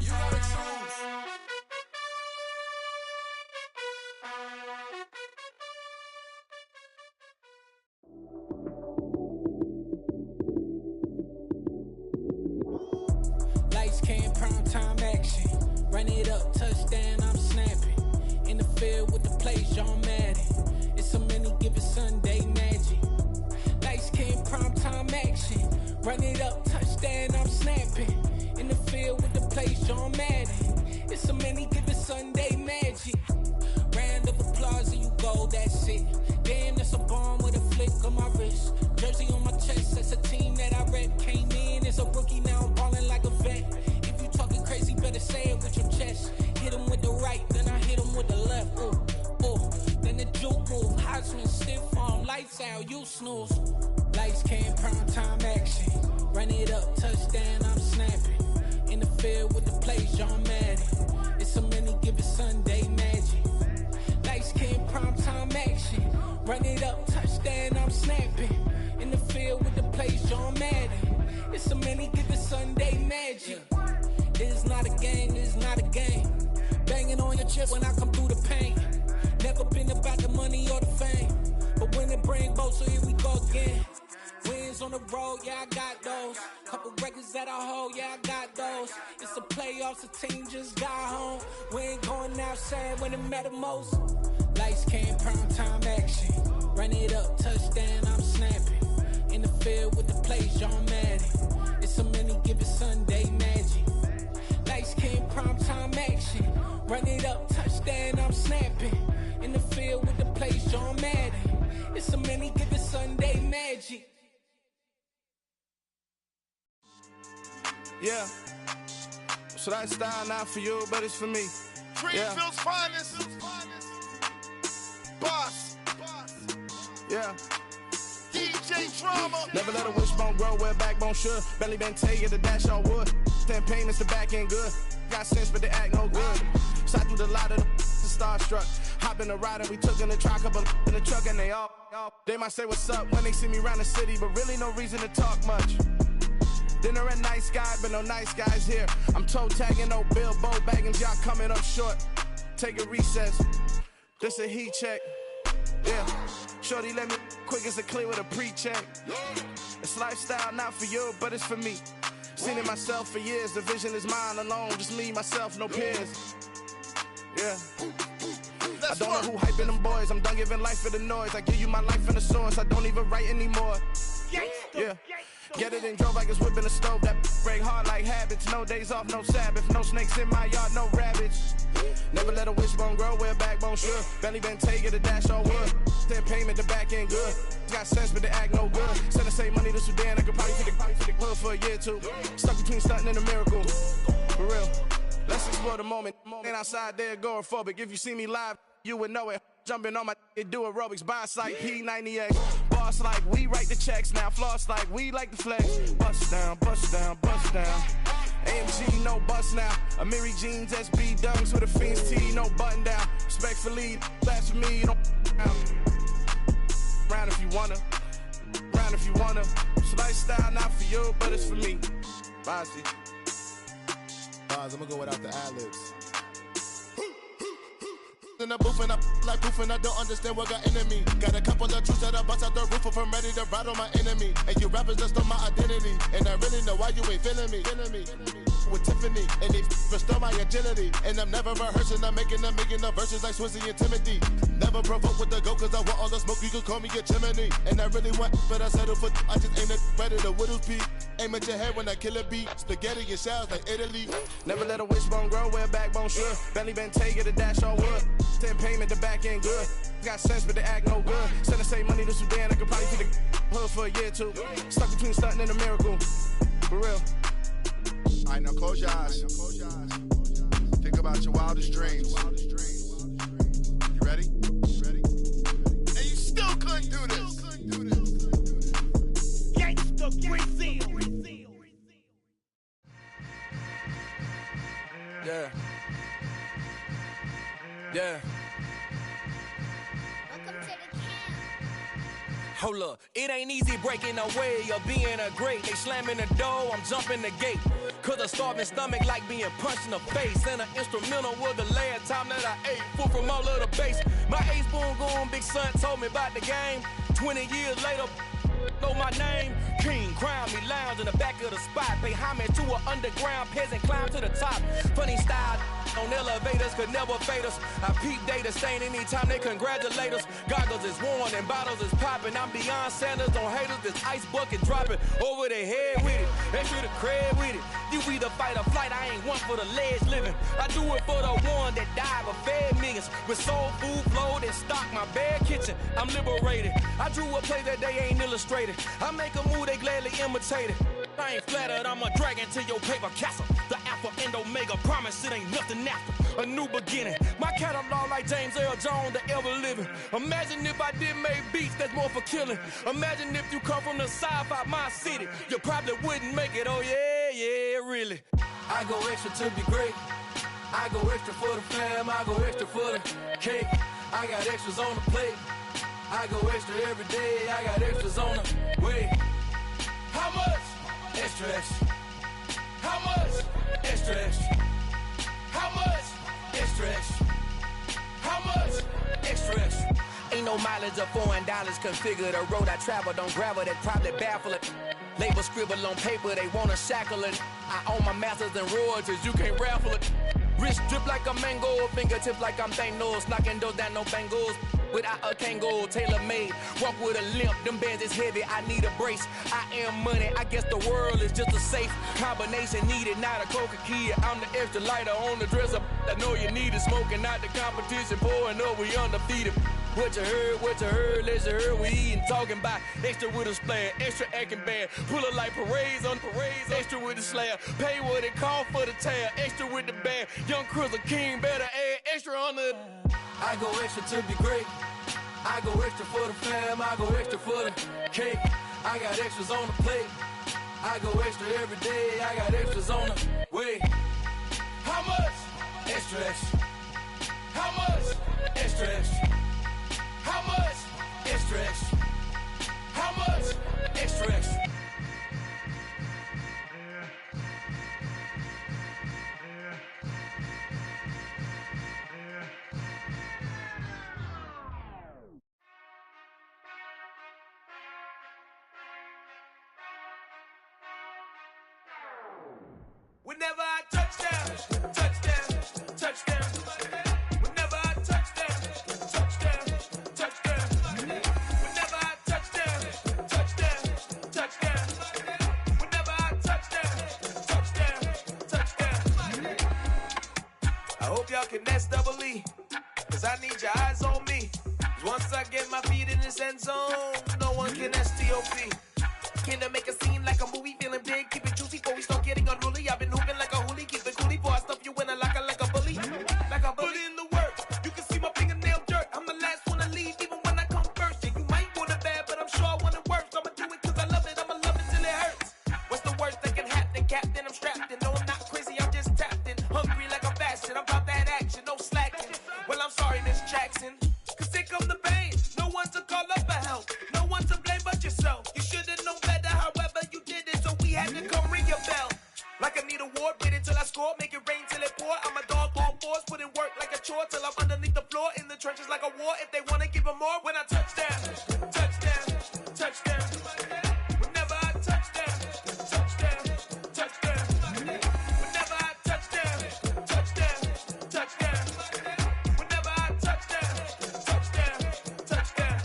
You gotta choose. Lights came, prime time action. Run it up, touchdown, I'm snapping. In the field with the plays, John Madden. It's so many, give it Sunday magic. Lights came, prime time action. Run it up, touchdown, I'm snapping. In the field with the plays, John Madden. It's so many, give it Sunday magic. Round of applause and you go, that's it. Damn, that's a bomb with a flick on my wrist. Jersey on my chest, that's a team that I rep. Came in as a rookie, now I'm ballin' like a vet. If you talking crazy, better say it with your chest. Hit him with the right, then I hit him with the left. Ooh, ooh, then the juke move. High swing, stiff arm, lights out, you snooze. Lights came, prime time action. Run it up, touchdown, I'm snapping. In the field with the plays, John Madden. It's so many, give it Sunday magic. Lights came, prime time action. Run it up, touchdown, I'm snapping. In the field with the plays, John Madden. It's so many, give it Sunday magic. This is not a game, this is not a game. Banging on your chest when I come through the pain. Never been about the money or the fame, but when it bring both, so here we go again. Wins on the road, yeah, I got those. Couple records that I hold, yeah, I got those. It's the playoffs, the team just got home. We ain't going outside when it matter most. Lights came, prime time action. Run it up, touchdown, I'm snapping. In the field with the plays, John Madden. It's so many, give it Sunday magic. Lights came, prime time action. Run it up, touchdown, I'm snapping. In the field with the plays, John Madden. It's so many, give it Sunday magic. Yeah. So that style not for you, but it's for me. Greenfield's finest. Boss. Yeah. DJ Drama. Never let a wishbone grow where backbone should. Belly been taking the dash on wood. Then pain is the back end good. Got sense, but they act no good. Side through the lot of the starstruck. Hop in the ride and we took in the truck, couple in the truck and they all. They might say what's up when they see me around the city, but really no reason to talk much. Dinner at nice guy, but no nice guys here. I'm toe tagging, no Bilbo Baggins, y'all coming up short. Take a recess. This a heat check. Yeah. Shorty let me quick as a clear with a pre-check. It's lifestyle not for you, but it's for me. Seen it myself for years. The vision is mine alone. Just me, myself, no peers. Yeah. I don't know who hyping them boys. I'm done giving life for the noise. I give you my life in the source. I don't even write anymore. Yeah. Get it and drove like it's whipping a stove. That break hard like habits. No days off, no Sabbath. No snakes in my yard, no rabbits. Never let a wishbone grow where backbone should. Belly been taking the dash on wood. Then payment, the back end good. Got sense, but they act no good. Send the same money to Sudan. I could probably take the hood for a year or two. Stuck between stunting and a miracle. For real. Let's explore the moment. Ain't outside there agoraphobic. If you see me live, you would know it. Jumping on my do aerobics, boss like P90X. Boss like we write the checks now. Floss like we like the flex. Bust down, bust down, bust down. AMG, no bust now. Amiri jeans, SB dunks with a Fiends T, no button down. Respectfully, that's for me, you don't round if you wanna. Round if you wanna. It's lifestyle not for you, but it's for me. Bossy. Boz, I'm gonna go without the ad-libs. in the booth and I like proof and I don't understand what got into me. Got a couple of truths that I bust out the roof if I'm ready to ride on my enemy. And you rappers just stole my identity, and I really know why you ain't feeling me. With Tiffany, and they restore my agility. And I'm never rehearsing, I'm making them verses like Swizzy and Timothy. Never provoke with the go, cause I want all the smoke, you can call me a chimney. And I really want, but I settle for, I just ain't ready to whittles beat. Aim at your head when I kill a beat. Spaghetti and shells like Italy. Never let a wishbone grow where a backbone should. Belly been take the dash on wood. 10 payment, the back end good. Got sense, but the act no good. Send the same money to Sudan, I could probably feed the hood for a year or two. Stuck between stunting and a miracle. For real. All right, now close your eyes. Think about your wildest dreams. You ready? And you still couldn't do this. Gangsta Brazil. Yeah. Yeah. Hold up, it ain't easy breaking away or being a great. They slamming the door, I'm jumping the gate. Cause a starving stomach like being punched in the face. And an instrumental was the last time that I ate. Full from all of the bass. My ace boom going, big son told me about the game. 20 years later, know my name. King, crown me, lounge in the back of the spot. Pay homage to an underground peasant, climb to the top. Funny style on elevators could never fade us. I peep data stain anytime they congratulate us. Goggles is worn and bottles is popping. I'm beyond Sanders on haters, this ice bucket dropping over their head with it. Extra the cred with it. You either fight or flight, I ain't one for the ledge living. I do it for the one that died but fed millions. With soul food flowed and stocked my bare kitchen. I'm liberated. I drew a play that they ain't illustrated. I make a move, they gladly imitate it. I ain't flattered, I'm a dragon to your paper castle. The Alpha and Omega, promise it ain't nothing after. A new beginning. My catalog like James Earl Jones, the ever living. Imagine if I did make beats that's more for killing. Imagine if you come from the sci-fi, my city. You probably wouldn't make it, oh yeah, really. I go extra to be great. I go extra for the fam, I go extra for the cake. I got extras on the plate. I go extra every day, I got extras on the way. How much? Extra, extra. How much? Extra, extra. How much? Extra, extra. How much? Extra, extra. Ain't no mileage of $4 configure the road I travel. Don't gravel, that probably baffle it. Label scribble on paper, they wanna shackle it. I own my masters and royalties, you can't raffle it. Wrist drip like a mango, fingertips like I'm Thanos, knocking those down, no bangles. Without a Kango, tailor-made, walk with a limp, them bands is heavy, I need a brace. I am money, I guess the world is just a safe combination needed, not a coca key. I'm the extra lighter on the dresser, I know you need it, smoking out the competition, pouring up, we undefeated. What you heard, let's you heard, we eatin', talking about extra with a splash, extra acting bad, pull it like parades on parades, extra with the slab, pay what it cost for the tab, extra with the bag, young Crizzle King, better add extra on the... I go extra to be great. I go extra for the fam, I go extra for the cake. I got extras on the plate. I go extra every day, I got extras on the way. How much? Extra, extra. How much? Extra, extra. How much? Extra, extra. How much? Extra, extra. Whenever I touchdown, touchdown, touchdown. Whenever I touchdown, touchdown, touchdown. Whenever I touchdown, touchdown, touchdown. Whenever I touchdown, touchdown, touchdown. I hope y'all can nest double E, cause I need your eyes on me. Cause once I get my feet in this end zone, no one can STOP. Can I make a scene like a movie, feeling big, keep it juicy before we start getting unruly. I've been hooping like a hoolie, keep it coolie before I stuff you in a locker like a bully. Like a bully. Put in the work, you can see my fingernail dirt. I'm the last one to leave, even when I come first. Yeah, you might want it bad, but I'm sure I want it worse. I'ma do it cause I love it, I'ma love it till it hurts. What's the worst that can happen, Captain? I'm strapped in, no I'm not crazy, I'm just tapped in. Hungry like I'm fashion, I'm about that action, no slacking. Well, I'm sorry, Miss Jackson, cause here come the pain. No one to call up for help, no one to blame but yourself. You should've known better, however you did it, so we had to come board, wait until I score, make it rain till it pour. I'm a dog on fours, put in work like a chore till I'm underneath the floor, in the trenches like a war. If they wanna give them more, when I touch down, touchdown, touchdown. Whenever I touch down, touchdown, touchdown. Whenever I touch down, touchdown, touchdown. Whenever I touch down, touchdown, touchdown.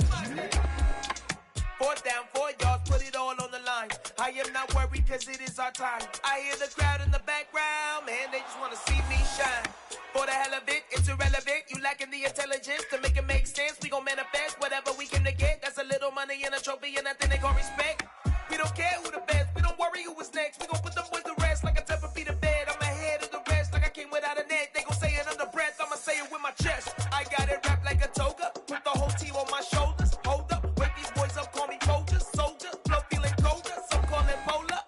4th down, 4 yards, put it all on the line. I am not worried cause it is our time. I hear the crowd in the background, man, they just wanna see me shine. For the hell of it, it's irrelevant. You lacking the intelligence to make it make sense. We gon' manifest whatever we came to get. That's a little money and a trophy and nothing they gon' respect. We don't care who the best, we don't worry who was next. We gon' put them boys to rest like a temper feet of bed. I'm ahead of the rest like I came without a net. They gon' say it under breath, I'ma say it with my chest. I got it wrapped like a toga, put the whole team on my shoulders. Hold up, wake these boys up, call me Folger, soldier. Flow feeling colder, some call it polar.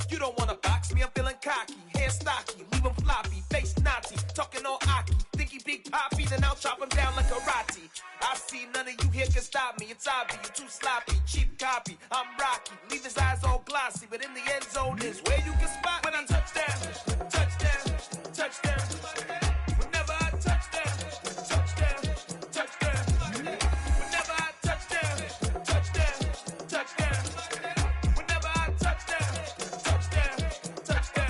You don't wanna box me, I'm feeling cocky. Hair stocky, leave him floppy, face naughty. Talking all aki, think he big poppy, then I'll chop him down like karate. I see none of you here can stop me. It's obvious, you too sloppy, cheap copy. I'm Rocky, leave his eyes all glossy, but in the end zone is where you can spot when I touch down, touchdown, touchdown. Whenever I touch down, touchdown, touchdown. Whenever I touch down, touchdown, touchdown. Whenever I touch down, touchdown, touchdown.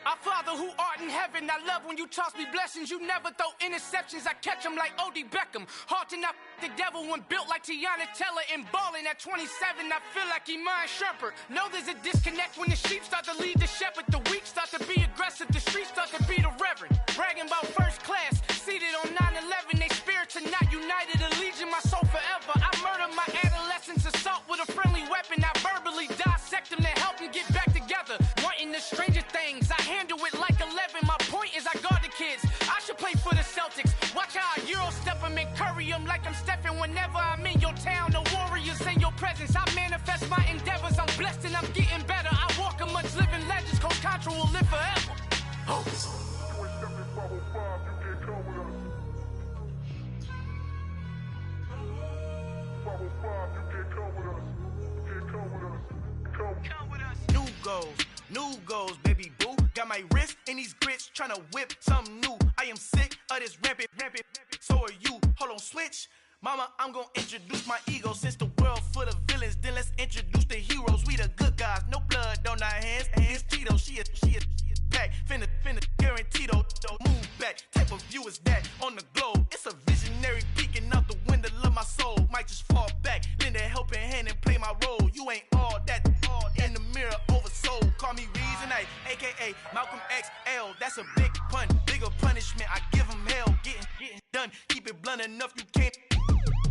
Our Father who art in heaven, I love when you toss me blessings. You never throw interceptions, I catch them like O.D. Beckham. Hard to not the devil when built like Tiana Teller and balling at 27. I feel like Iman Shumpert. Know there's a disconnect when the sheep start to lead the shepherd. The weak start to be aggressive, the streets start to be the reverend. Bragging about first class, seated on 9/11. They spirits are not united, a legion, my soul forever. I murder my adolescence, assault with a friendly weapon. I verbally dissect them to help them get back together. Wanting the stranger things, I handle it like 11. My point is I guard the kids. I should play for the Celtics. Watch how I Euro step them and curry them like I'm Stephen. Whenever I'm in your town, the warriors in your presence. I manifest my endeavors. I'm blessed and I'm getting better. I walk amongst living legends. Coach Contra will live forever. New goals, baby boo. Got my wrist in these grits, tryna whip something new. I am sick of this rampant. So are you. Hold on, switch. Mama, I'm gonna introduce my ego. Since the world full of villains, then let's introduce the heroes. We the good guys, no blood on our hands. Hands Tito, she a pack. Finna guaranteed move back. Type of view is that on the globe? It's a visionary peeking out the window of my soul. Might just fall back, lend a helping hand and play my role. You ain't all that in the mirror oversold. Call me Reason A, aka Malcolm XL. That's a big pun, bigger punishment. I give him hell, getting done. Keep it blunt enough, you can't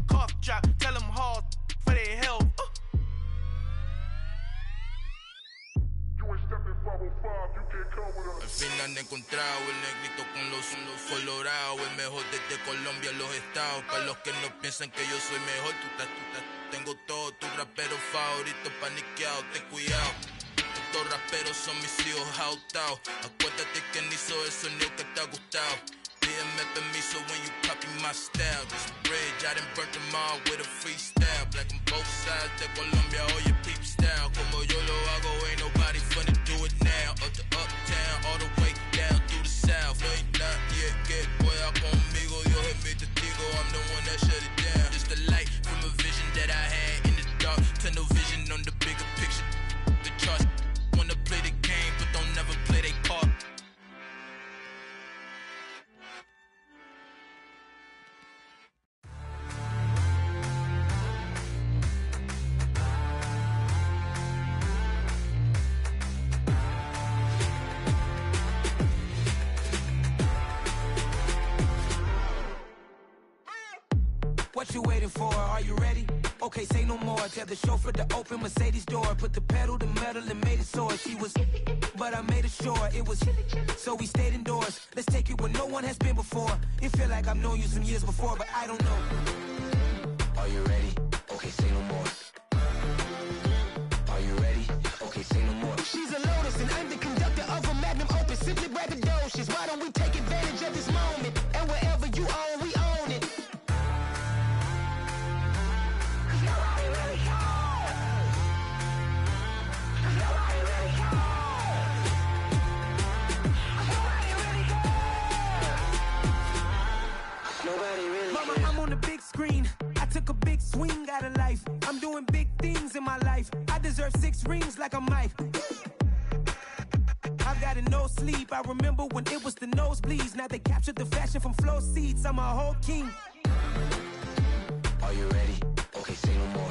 cough drop. Tell them hard for their health. Al fin han encontrado el negrito con los colorados, el mejor desde Colombia, los estados. Para los que no piensan que yo soy mejor, tengo todo, tus raperos favoritos paniqueados, ten cuidado. Estos raperos son mis hijos adoptados. Acuérdate que ni hizo el sonido que te ha gustado. Pídeme permiso when you copy my style. This bridge, I done burnt them all with a freestyle. Black on both sides de Colombia, oye peep style. Como yo lo hago, ain't nobody finna do it now. Up to uptown, all the way down through the south. No hay nadie que pueda conmigo, Dios es mi testigo. I'm the one that shut it down. Just a light from a vision that I had in the dark. Tunnel vision on the bigger picture. The charts wanna play the game, but don't never play their part. What you waiting for? Are you ready? Okay, say no more. Tell the chauffeur to open Mercedes door. Put the pedal to metal and made it soar. She was, but I made it sure it was. So we stayed indoors. Let's take it where no one has been before. It feel like I've known you some years before, but I don't know. Are you ready? Okay, say no more. Are you ready? Okay, say no more. She's a Lotus and I'm the conductor of a magnum opus. Simply grab the dough. braggadocious. Why don't we take advantage of this moment? And wherever you own, we own it. Nobody really cares. Nobody really cares. Nobody really cares. Nobody really Mama, cares. I'm on the big screen. I took a big swing out of life. I'm doing big things in my life. I deserve 6 rings like a Mike. I've got no sleep. I remember when it was the nosebleeds. Now they captured the fashion from floor seats. I'm a whole king. Are you ready? Okay, say no more.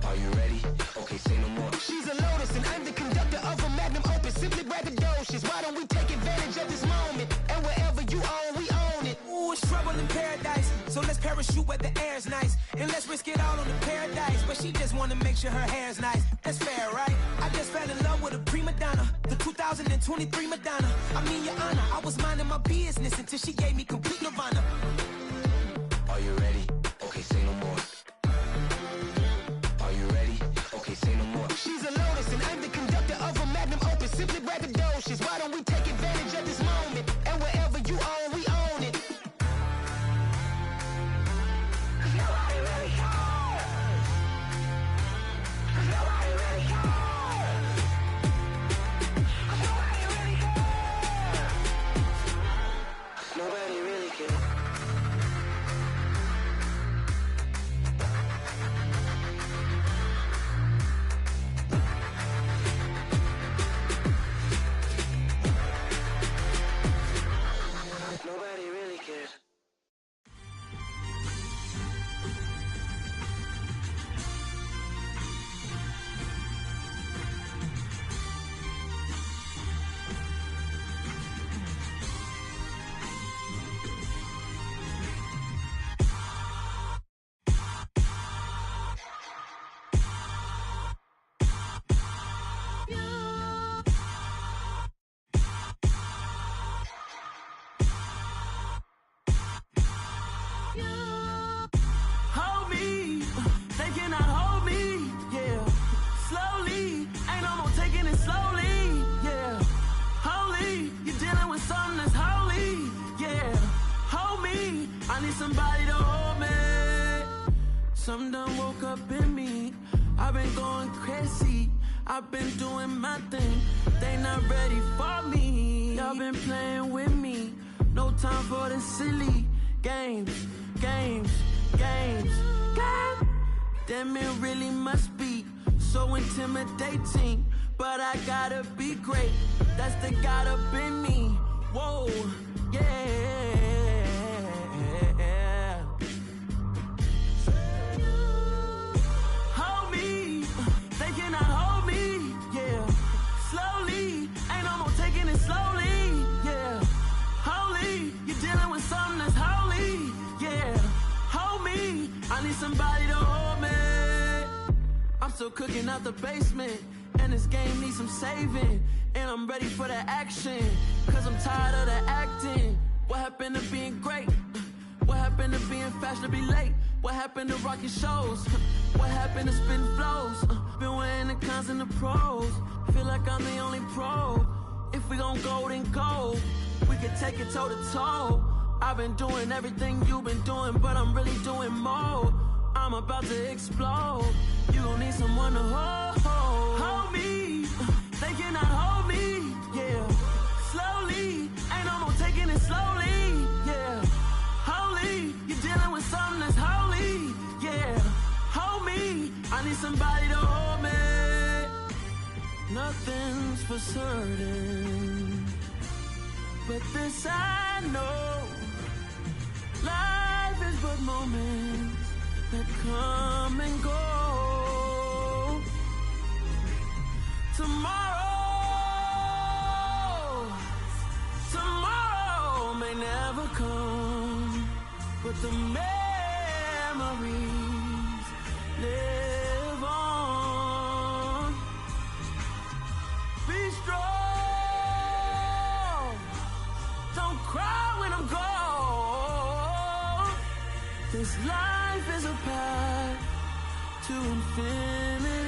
Are you ready? Okay, say no more. She's a lotus and I'm the conductor of a magnum opus. Simply braggadocious. Why don't we take advantage of this moment? And wherever you own, we own it. Ooh, it's trouble in paradise. So let's parachute where the air's nice. And let's risk it all on the paradise. But she just wanna make sure her hair's nice. That's fair, right? I just fell in love with a prima donna. The 2023 Madonna. I mean, your honor, I was minding my business until she gave me complete nirvana. Are you ready? Okay, say no more. Are you ready? Okay, say no more. She's a lotus and I'm the conductor of a magnum opus. Simply braggadocious. Why don't we take advantage of this moment? And wherever you own, we own it. Nobody really cares. Nobody really cares. Nobody really cares. Nobody really cares. Nobody really cares. Hold me, they cannot hold me, yeah. Slowly, ain't no more taking it slowly, yeah. Holy, you're dealing with something that's holy, yeah. Hold me, I need somebody to hold me. Something done woke up in me. I've been going crazy, I've been doing my thing. They not ready for me. Y'all been playing with me. No time for the silly games, games, games, games. Damn, it really must be so intimidating. But I gotta be great. That's the God up in me. Whoa, yeah. Hold me, they cannot hold me, yeah. Slowly, ain't no more taking it slowly, yeah. Holy, you're dealing with something that's holy, yeah. Hold me, I need somebody to hold me. I'm still cooking out the basement, and this game needs some saving. And I'm ready for the action, cause I'm tired of the acting. What happened to being great? What happened to being fashionably late? What happened to rocking shows? What happened to spitting flows? Been wearing the cons and the pros. Feel like I'm the only pro. If we gon' go, then go. We could take it toe to toe. I've been doing everything you've been doing, but I'm really doing more. I'm about to explode. You gon' need someone to hold. Hold me, they cannot hold me, yeah. Slowly, ain't no more taking it slowly, yeah. Holy, you're dealing with something that's holy, yeah. Hold me, I need somebody to hold me. Nothing's for certain, but this I know. Life is but moments that come and go. Tomorrow may never come, but the memories live on. Be strong, don't cry when I'm gone. This life is a path to infinity.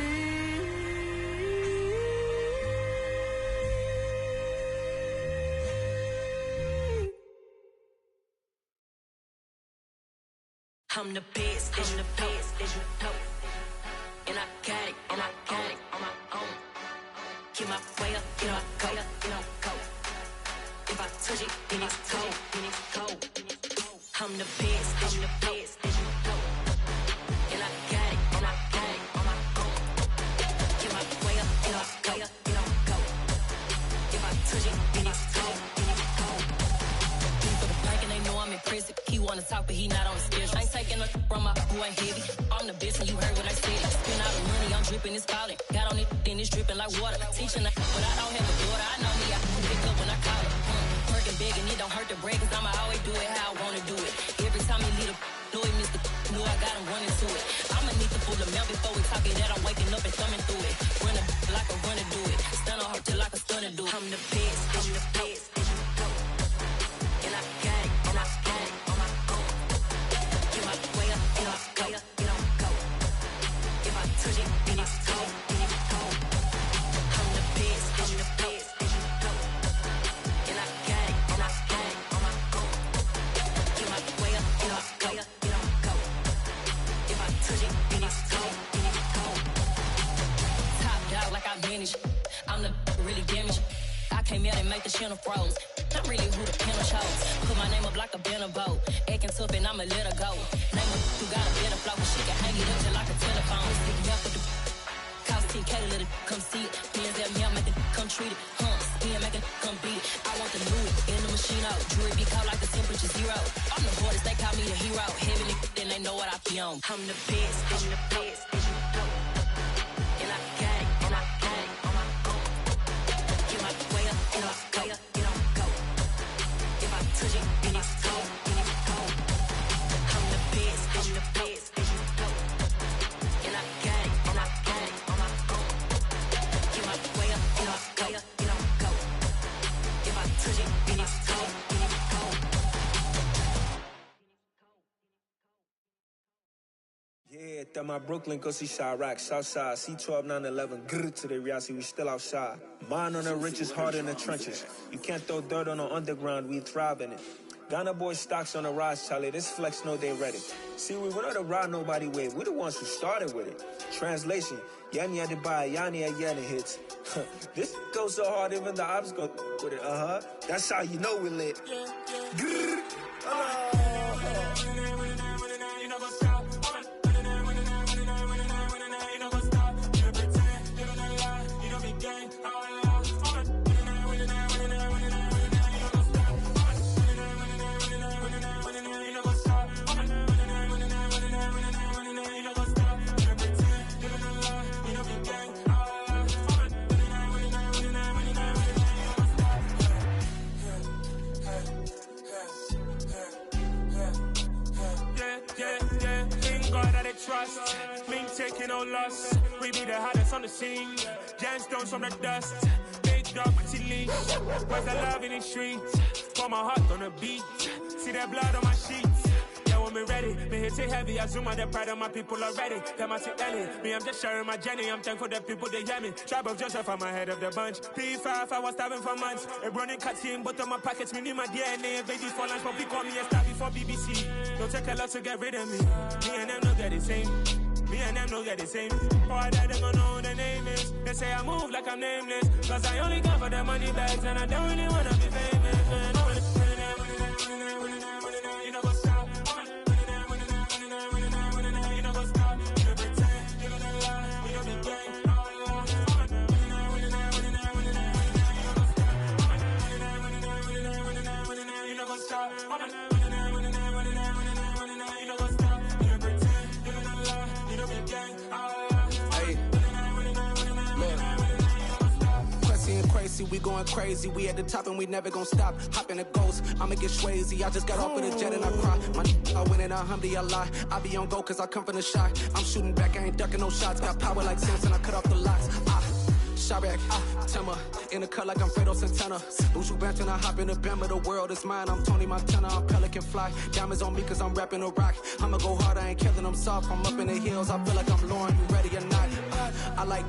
I'm the best, as you know. And I got it, on my own. Get my way up, get my go. If I touch it, then it's cold. I'm the best, as you know. And I got it, on my own. Get my way up, get my go. If I touch it, then it's cold. For the bank and they know I'm impressive. He wanna talk, but he not on the schedule. I ain't taking no from my boy heavy. I'm the best, and you heard what I said. Spend all the money, I'm dripping, it's falling. Got on it, then it's dripping like water. Teaching her, but I don't have a daughter. I know me, I can pick up when I call her. Working big, and it don't hurt the break, cause I'ma always do it how I wanna do it. Every time he lead a know it, Mr. Know I got him running to it. I'ma need the full amount before we talk it that I'm waking up and thumbing through it. Run a like a runner do it. Stun on her till like a stunner do it. I'm the best, as you know. And I got it, on my own. Get my way up, get my go. If I touch it, then it's cold. I'm the best, as you know. And I got it, on my own. Get my way up, get my go. If I touch it, then it's cold. Top dog like I manage. I'm the really damaged. I came out and make the channel froze. I'm really who the panel chose. Put my name up like a banner boat. Acting tough and I'ma let her go. Name her who got a better flow. She can hang it up just like a telephone. Stick me up with the cost 10K to let it come see it. Hands at me, I make it come treat it. Spin, make it come beat it. I want the new in the machine out. Jewelry be cold like the temperature 0. I'm the hardest, they call me the hero. Heavy then they know what I be on. I'm the best, as you know. And I got it, on my own. Get my way up, get my go. If I touch it, then it's cold. I'm the best, as you know. And I got it, on my own. Get my way up, get my go. If I touch it, then it's cold. Yeah, that my Brooklyn, go see Chirac, Southside, C12, 911, grrr to the reality, we still outside. Mine on the riches, hard in the trenches. You can't throw dirt on the underground, we thrive in it. Ghana boys stocks on the rise, Charlie, this flex know they ready. See, we were not to ride nobody with, we the ones who started with it. Translation, Yanni had to buy, Yanni had Yanni hits. This goes so hard, even the ops go with it, That's how you know we lit. Grrr, Trust, me taking no loss. We be the hottest on the scene. Gemstones from the dust. Big dog, pretty leash. Where's the love in the streets? Pour my heart on the beat. See that blood on my sheets. Yeah, when we ready, me hit it heavy. I zoom on the pride of my people already. Them I see Ellie. Me, I'm just sharing my journey. I'm thankful that people they hear me. Tribe of Joseph, I'm ahead of the bunch. P5, I was starving for months. A running cut team, but on my pockets, me need my DNA. Baby for lunch, but we call me a star before BBC. Don't take a lot to get rid of me. Me and them no get the same. Me and them no get the same. Oh, I died, they gon' know who the name is. They say I move like I'm nameless. Cause I only come for the money bags and I don't really wanna be famous, man. You know what's up? You know what's up? You don't pretend, you don't lie, you don't be gay. You know what's up? Crazy, we going crazy. We at the top and we never gonna stop. Hop in a ghost, I'ma get swayzy. I just got off of the jet and I cry. My I win and I humdy a lie. I be on go cause I come from the shot. I'm shooting back, I ain't ducking no shots. Got power like Samson, I cut off the locks. Chirac, Timmer, in the cut like I'm Fredo Santana. Buju Banton, I hop in the Bama, the world is mine. I'm Tony Montana, I'm Pelican Fly. Diamonds on me cause I'm rapping a rock. I'ma go hard, I ain't killing them soft. I'm up in the hills, I feel like I'm Lauren, you ready or not? I like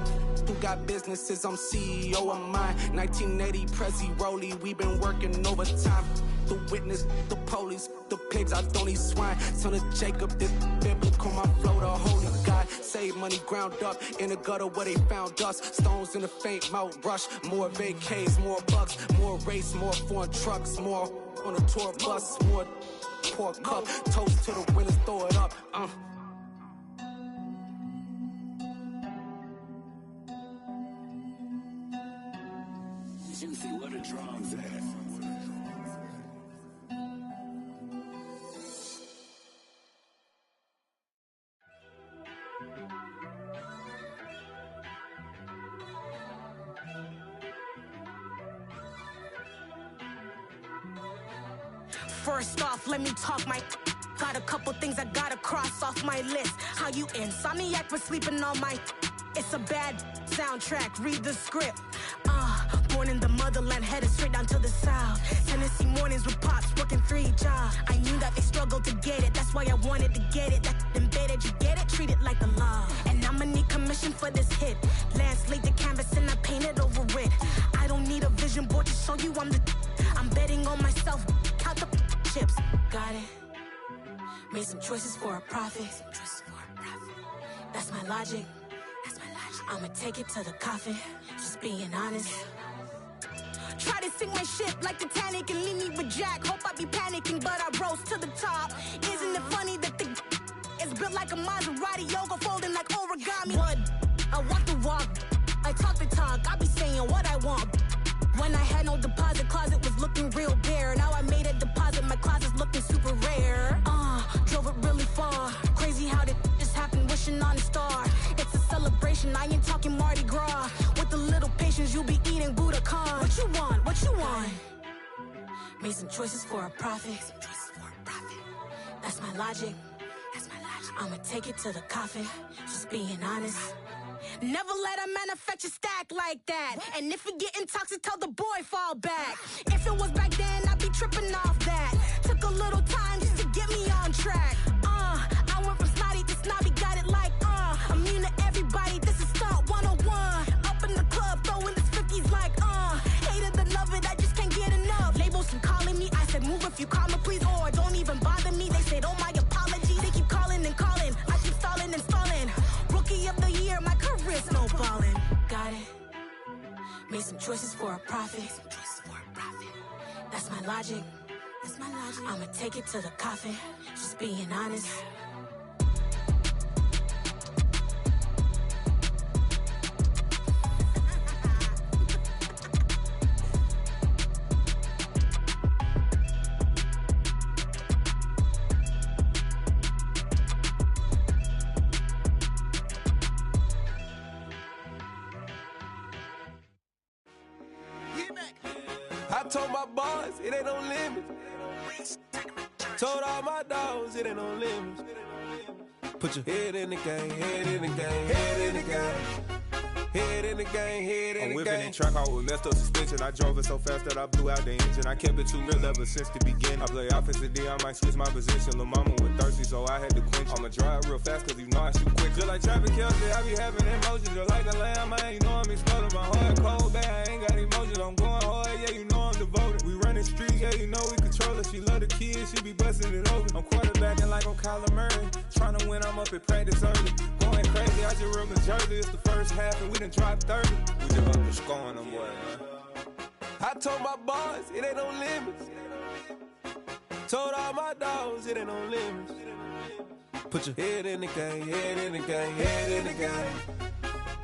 who got businesses, I'm CEO of mine. 1980 Prezi Rolly, we been working overtime. the witness, the police, the pigs, I don't eat swine. Son of Jacob, this biblical, my flow, the holy God. Save money ground up in the gutter where they found dust. Stones in the faint mouth rush. More vacays, more bucks, more race, more foreign trucks, more on a tour bus, more pour cup. Toast to the winners, throw it up. Juicy, what a drums at. First off, let me talk my. Got a couple things I gotta cross off my list. How you insomniac for sleeping on my. It's a bad soundtrack, read the script. Born in the motherland, headed straight down to the south. Tennessee mornings with pops, working 3 jobs. I knew that they struggled to get it, that's why I wanted to get it. That embedded, you get it, treat it like a law. And I'ma need commission for this hit. Lance laid the canvas and I painted over it. I don't need a vision board to show you I'm betting on myself, count the chips. Got it. Made some choices for a profit. That's my logic. I'ma take it to the coffin, just being honest. Try to sink my ship like Titanic and leave me with Jack. Hope I be panicking, but I rose to the top. Isn't it funny that the is built like a Maserati, yoga folding like origami? What? I walk the walk, I talk the talk, I be saying what I want. When I had no deposit, closet was looking real bare. Now I made a deposit, my closet's looking super rare. Drove it really far. Crazy how did this happen, wishing on a star. It's a celebration, I ain't talking Mardi Gras. With a little patience, you'll be eating Budokan. What you want? What you want? Made some choices for a profit. That's my logic. I'ma take it to the coffin, just being honest. Never let a manufacture stack like that. And if it getting toxic, tell the boy fall back. If it was back then, I'd be tripping off that. Took a little time just to get me on track. I went from snotty to snobby, got it like immune to everybody, this is stunt 101. Up in the club, throwing this 50s like hate it and love it, I just can't get enough. Labels keep calling me, I said move if you call me please, or don't even bother me. They said oh my apology, they keep calling and calling. I keep stalling and stalling. Rookie of the year, my career snowballing. Got it. Made some choices for a profit. That's my logic. I'ma take it to the coffin, just being honest. I told my boys, it ain't no limits. Told all my dogs, it ain't no limits. Put your head in the game, head in the game, head in the game. Head in the game, head in the game. I'm whipping and track out with messed up suspension. I drove it so fast that I blew out the engine. I kept it too real ever since the beginning. I play offensive D, I might switch my position. Lil' mama was thirsty, so I had to quench. I'ma drive real fast, cause you know I shoot quick. Just like traffic Kelsey, I be having emotions. Just like the lamb, man, you know I'm exploding. My heart cold, bad, I ain't got emotions. I'm going hard, yeah, you know I'm devoted. We running streets, yeah, you know we control it. She love the kids, she be busting it over. I'm quarterbacking like I'm Kyler Murray. Trying to win, I'm up at practice early. Going crazy, I just real Jersey. It's the first half and we done dropped 30. We just up to scoring them, boy, man. I told my boys, it ain't no limits. Told all my dogs, it ain't no limits. Put your head in the game, head in the game, head in the game.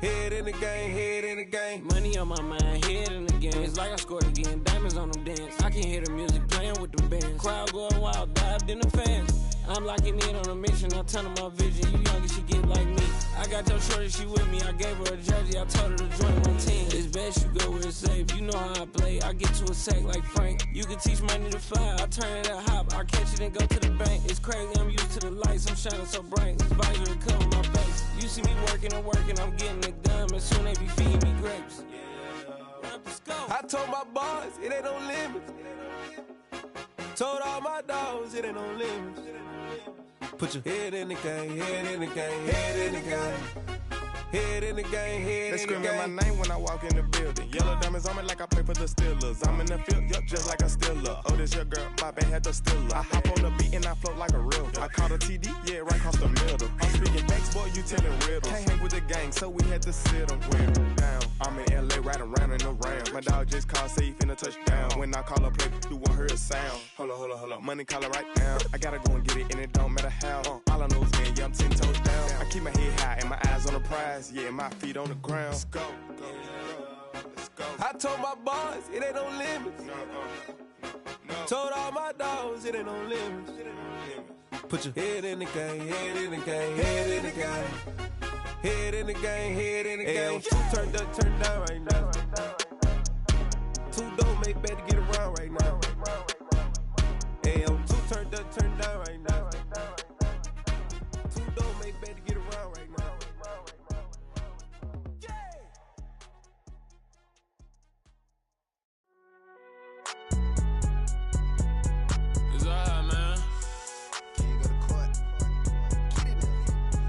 Head in the game, head in the game. Money on my mind, head in the game. It's like I scored again, diamonds on them dance. I can hear the music playing with them bands. Crowd going wild, dived in the fans. I'm locking in on a mission, I tell her my vision. You young and she get like me. I got your shorty, she with me. I gave her a jersey, I told her to join my team. It's best you go where it's safe. You know how I play. I get to a sack like Frank. You can teach money to fly. I turn it at hop. I catch it and go to the bank. It's crazy, I'm used to the lights. I'm shining so bright. This visor cover my face. You see me working and working. I'm getting it done. And soon they be feeding me grapes. I told my boys, it ain't no limits. Told all my dogs, it ain't no limits. Put your head in the game, head in the game, head in the game. Head in the game, head They in the game. screaming my name when I walk in the building. Yellow diamonds on me like I play for the Steelers. I'm in the field, yup, just like a Steeler. Oh, this your girl, my band had the Steeler. I hop on the beat and I float like a river. I caught a TD, yeah, right across the middle. I'm speaking facts, boy, you telling riddles. Can't hang with the gang, so we had to sit them down. I'm in LA, riding round and around. My dog just called, say he finna touchdown. When I call a play, you won't hear a sound. Hold up, money calling right now. I gotta go and get it, and it don't matter how. All I know is win, yeah, I'm 10 toes down. I keep my head high and my eyes on the prize. Yeah, my feet on the ground. Let's go. Let's go. I told my boys, it ain't no limits. No. Told all my dogs, it ain't no limits. Put your head in the game, head in the game, head in the game. Head in the game, head in the game. Two turned up, turned down right now. Two don't make bad to get around right now. Hey, I'm two turned up, turned down right now. Two don't make bad to get around right now. It's alright, man.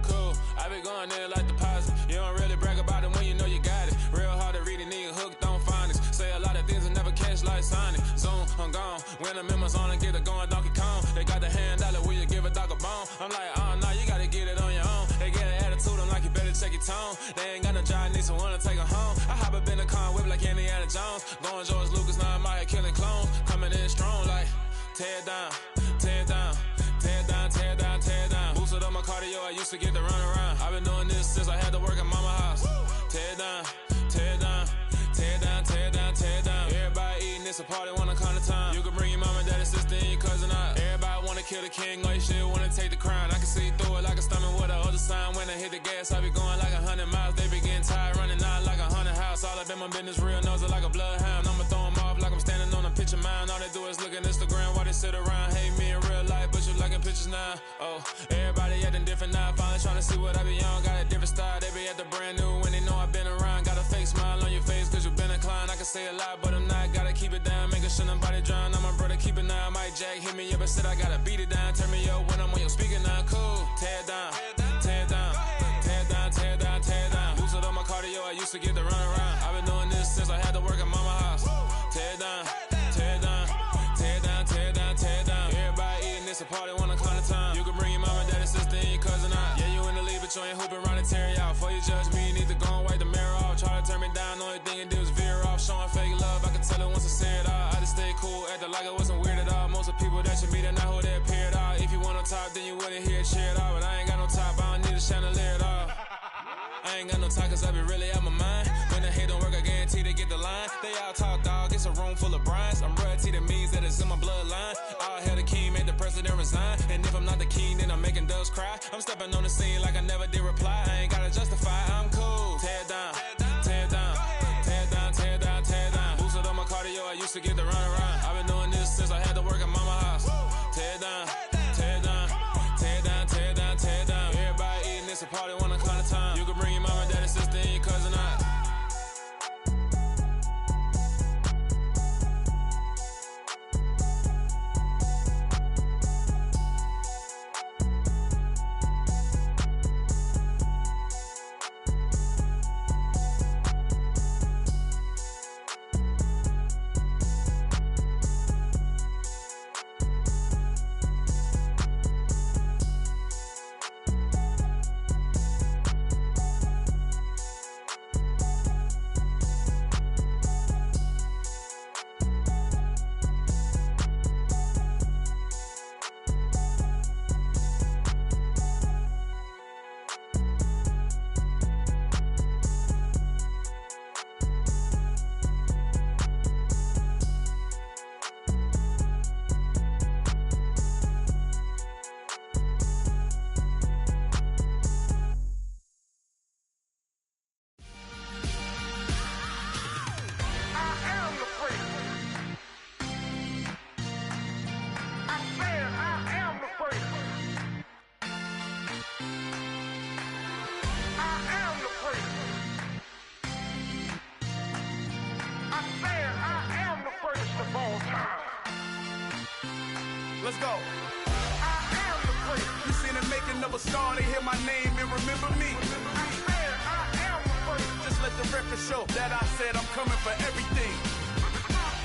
Cool, I be going there like deposit. You don't really brag about it when you know you got it. Real hard to read a nigga hooked on phonics. Say a lot of things and never catch like Sonic. Zoom, I'm gone. When the members on and get it going Donkey Kong. They got the hand dollar, will you give a dog a bone? I'm like, oh no, you gotta get it on your own. They get an attitude, I'm like, you better check your tone. They ain't got no job, need someone to take her home. I hop up in the car, whip like Indiana Jones. Going George Lucas, now I'm out here killing clones. Coming in strong like, tear down, tear down, tear down, tear down, tear down. Boosted up my cardio, I used to get to run around. I've been doing this since I had to work at mama house. Tear down, tear down, tear down, tear down, tear down. Everybody eating, it's a party, wanna come to time. You can bring your mama, daddy, sister, and your cousin out. Everybody wanna kill the king, or you shit wanna take the crown. I can see through it like a stomach with the other sign. When I hit the gas, I be going like 100 miles. They be getting tired, running out like 100 house. All up in my business, real nose it like a bloodhound. I'ma throw them off like I'm standing on a picture mound. All they do is look at Instagram while they sit around. Hate me in real life, but you liking pictures now. Oh, everybody acting different now. Finally trying to see what I be on. Got a different style, they be at the brand new when they know I've been around. Got a fake smile on your face, cause you been inclined. I can say a lot, but I'm not. Gotta keep it down, making sure nobody drown. I'm my brother, keep it now. Mike Jack hit me up and said I gotta beat it down. Turn me up when I'm on your speaker now. Cool, tear down, tear down, tear down, tear down, tear down. Boosted up my cardio, I used to get to run around. I've been doing this since I had to work at mama house. Tear down, tear down, tear down, tear down, tear down. Everybody eating, it's a party, wanna come to time. You can bring your mama, daddy, sister, and your cousin out. Yeah, you in the league, but you ain't hooping around and tear you out. Before you judge me, you need to go and wipe the mirror off. Try to turn me down, only thing it did was veer off. Showing fake love, I can tell it once I say it all. I just stay cool, acting like it wasn't weird at all. Most of the people that you meet are not who they appear at all. If you want on top, then you wouldn't hear it cheer at all. But I ain't got no top, I don't need a chandelier at all. I ain't got no time, cause I be really out my mind. When the hate don't work, I guarantee they get the line. They all talk, dog, it's a room full of Bryans. I'm royalty, that means that it's in my bloodline. All hell the king, made the president resign. And if I'm not the king, then I'm making doves cry. I'm stepping on the scene like I never did reply. I ain't gotta justify, I'm cool. Tear down, tear down, tear down, tear down, tear down. Boosted up my cardio, I used to get to run around. I've been doing this since I had to work at mama house. Tear down, tear down, tear down, tear down, tear down. Everybody eating, it's a party, wanna come to time. You can bring your mama, daddy, sister, and your cousin out. Let's go. I am the prince. You seen the making of a star, they hear my name and remember me. I the record show that I said I'm coming for everything.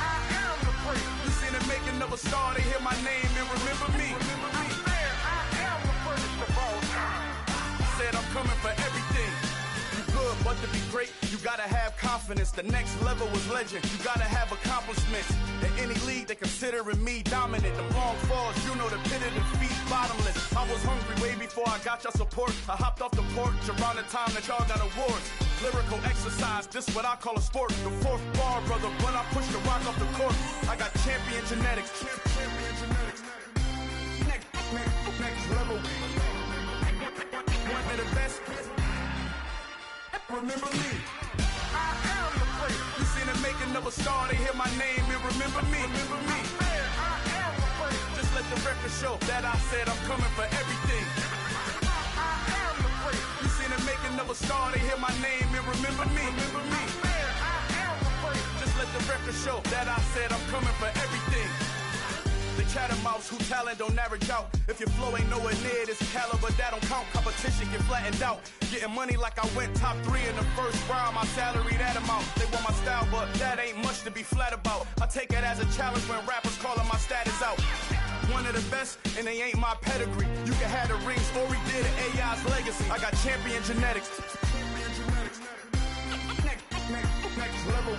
I am the prince. You seen the making of a star, they hear my name and remember me. I am the prince of all time. I said I'm coming for everything. You good, but to be great, you gotta have confidence. The next level was legend. You gotta have accomplishments. In any league, they considering me dominant. The long falls, you know the pit of defeat, bottomless. I was hungry way before I got your support. I hopped off the porch around the time that y'all got awards. Lyrical exercise, this what I call a sport. The fourth bar, brother, when I push the rock off the court. I got champion genetics. Champion genetics. Next level. One of the best. Remember me. I am the prince. You seen the making of a star, they hear my name and remember me. Remember me. I am the prince. Just let the record show that I said I'm coming for everything. I am the prince. You seen the making of a star, they hear my name and remember me. Remember me. I am the prince. Just let the record show that I said I'm coming for everything. The catamounts who talent don't average out. If your flow ain't nowhere near this caliber, that don't count. Competition get flattened out. Getting money like I went top 3 in the first round. My salary that amount. They want my style, but that ain't much to be flat about. I take it as a challenge when rappers calling my status out. One of the best, and they ain't my pedigree. You can have the rings, or we did it, AI's legacy. I got champion genetics. Next level.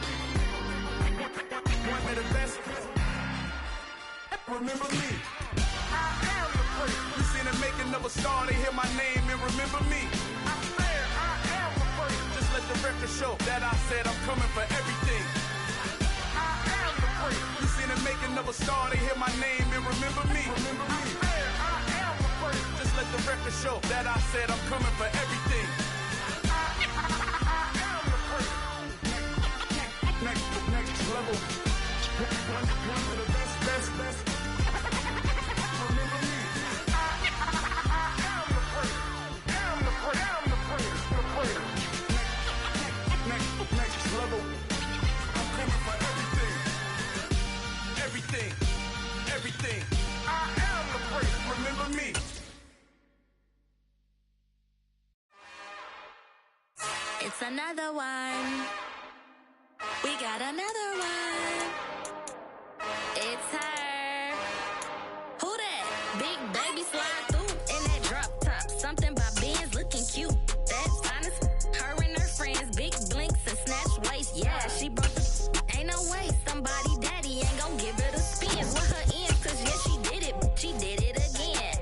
One of the best. Remember me. I am the prince. You seen the making of a star, they hear my name and remember me. I am the prince. Just let the record show that I said I'm coming for everything. I am the prince. You seen the making of a star, they hear my name and remember me. Remember me. I am the prince. Just let the record show that I said I'm coming for everything. I am the prince. Next level. One of the best. Everything. I am the prince. Remember me. It's another one. We got another one. It's her. Who that? Big baby slide through in that drop top. Something about Benz looking cute. That's honest. Her and her friends, big blinks and snatch waist. Yeah, she broke the. Ain't no way somebody daddy ain't gon' give her the spins with her ends. Cause yeah, she did it. She did it again.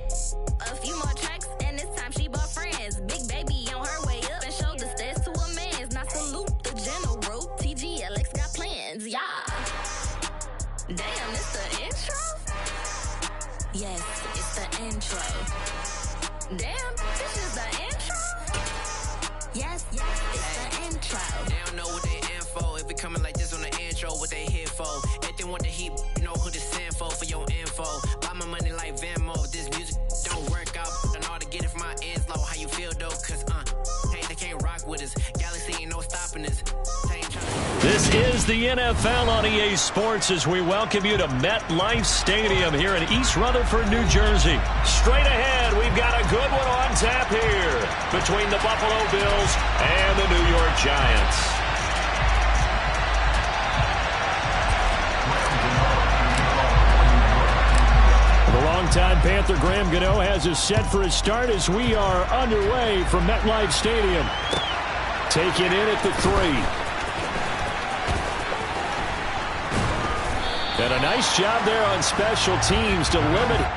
A few more tracks and this time she bought friends. Big baby on her way up and showed the stairs to a man's. Now salute the general. TGLX got plans. Yeah. Damn, it's the intro? Yes, it's the intro. Damn, this is the intro? Yes, it's the intro. They don't know what they in for. If it coming like this on the intro, what they here for? If they want the heat, you know who to send for your info. Buy my money like Venmo. This music don't work out. And all to get it from my ends low. How you feel though? Cause hey, they can't rock with us. Galaxy ain't no stopping us. This is the NFL on EA Sports as we welcome you to MetLife Stadium here in East Rutherford, New Jersey. Straight ahead, we've got a good one on tap here between the Buffalo Bills and the New York Giants. The longtime Panther Graham Gano has us set for a start as we are underway from MetLife Stadium. Taken in at the 3. And a nice job there on special teams to limit it.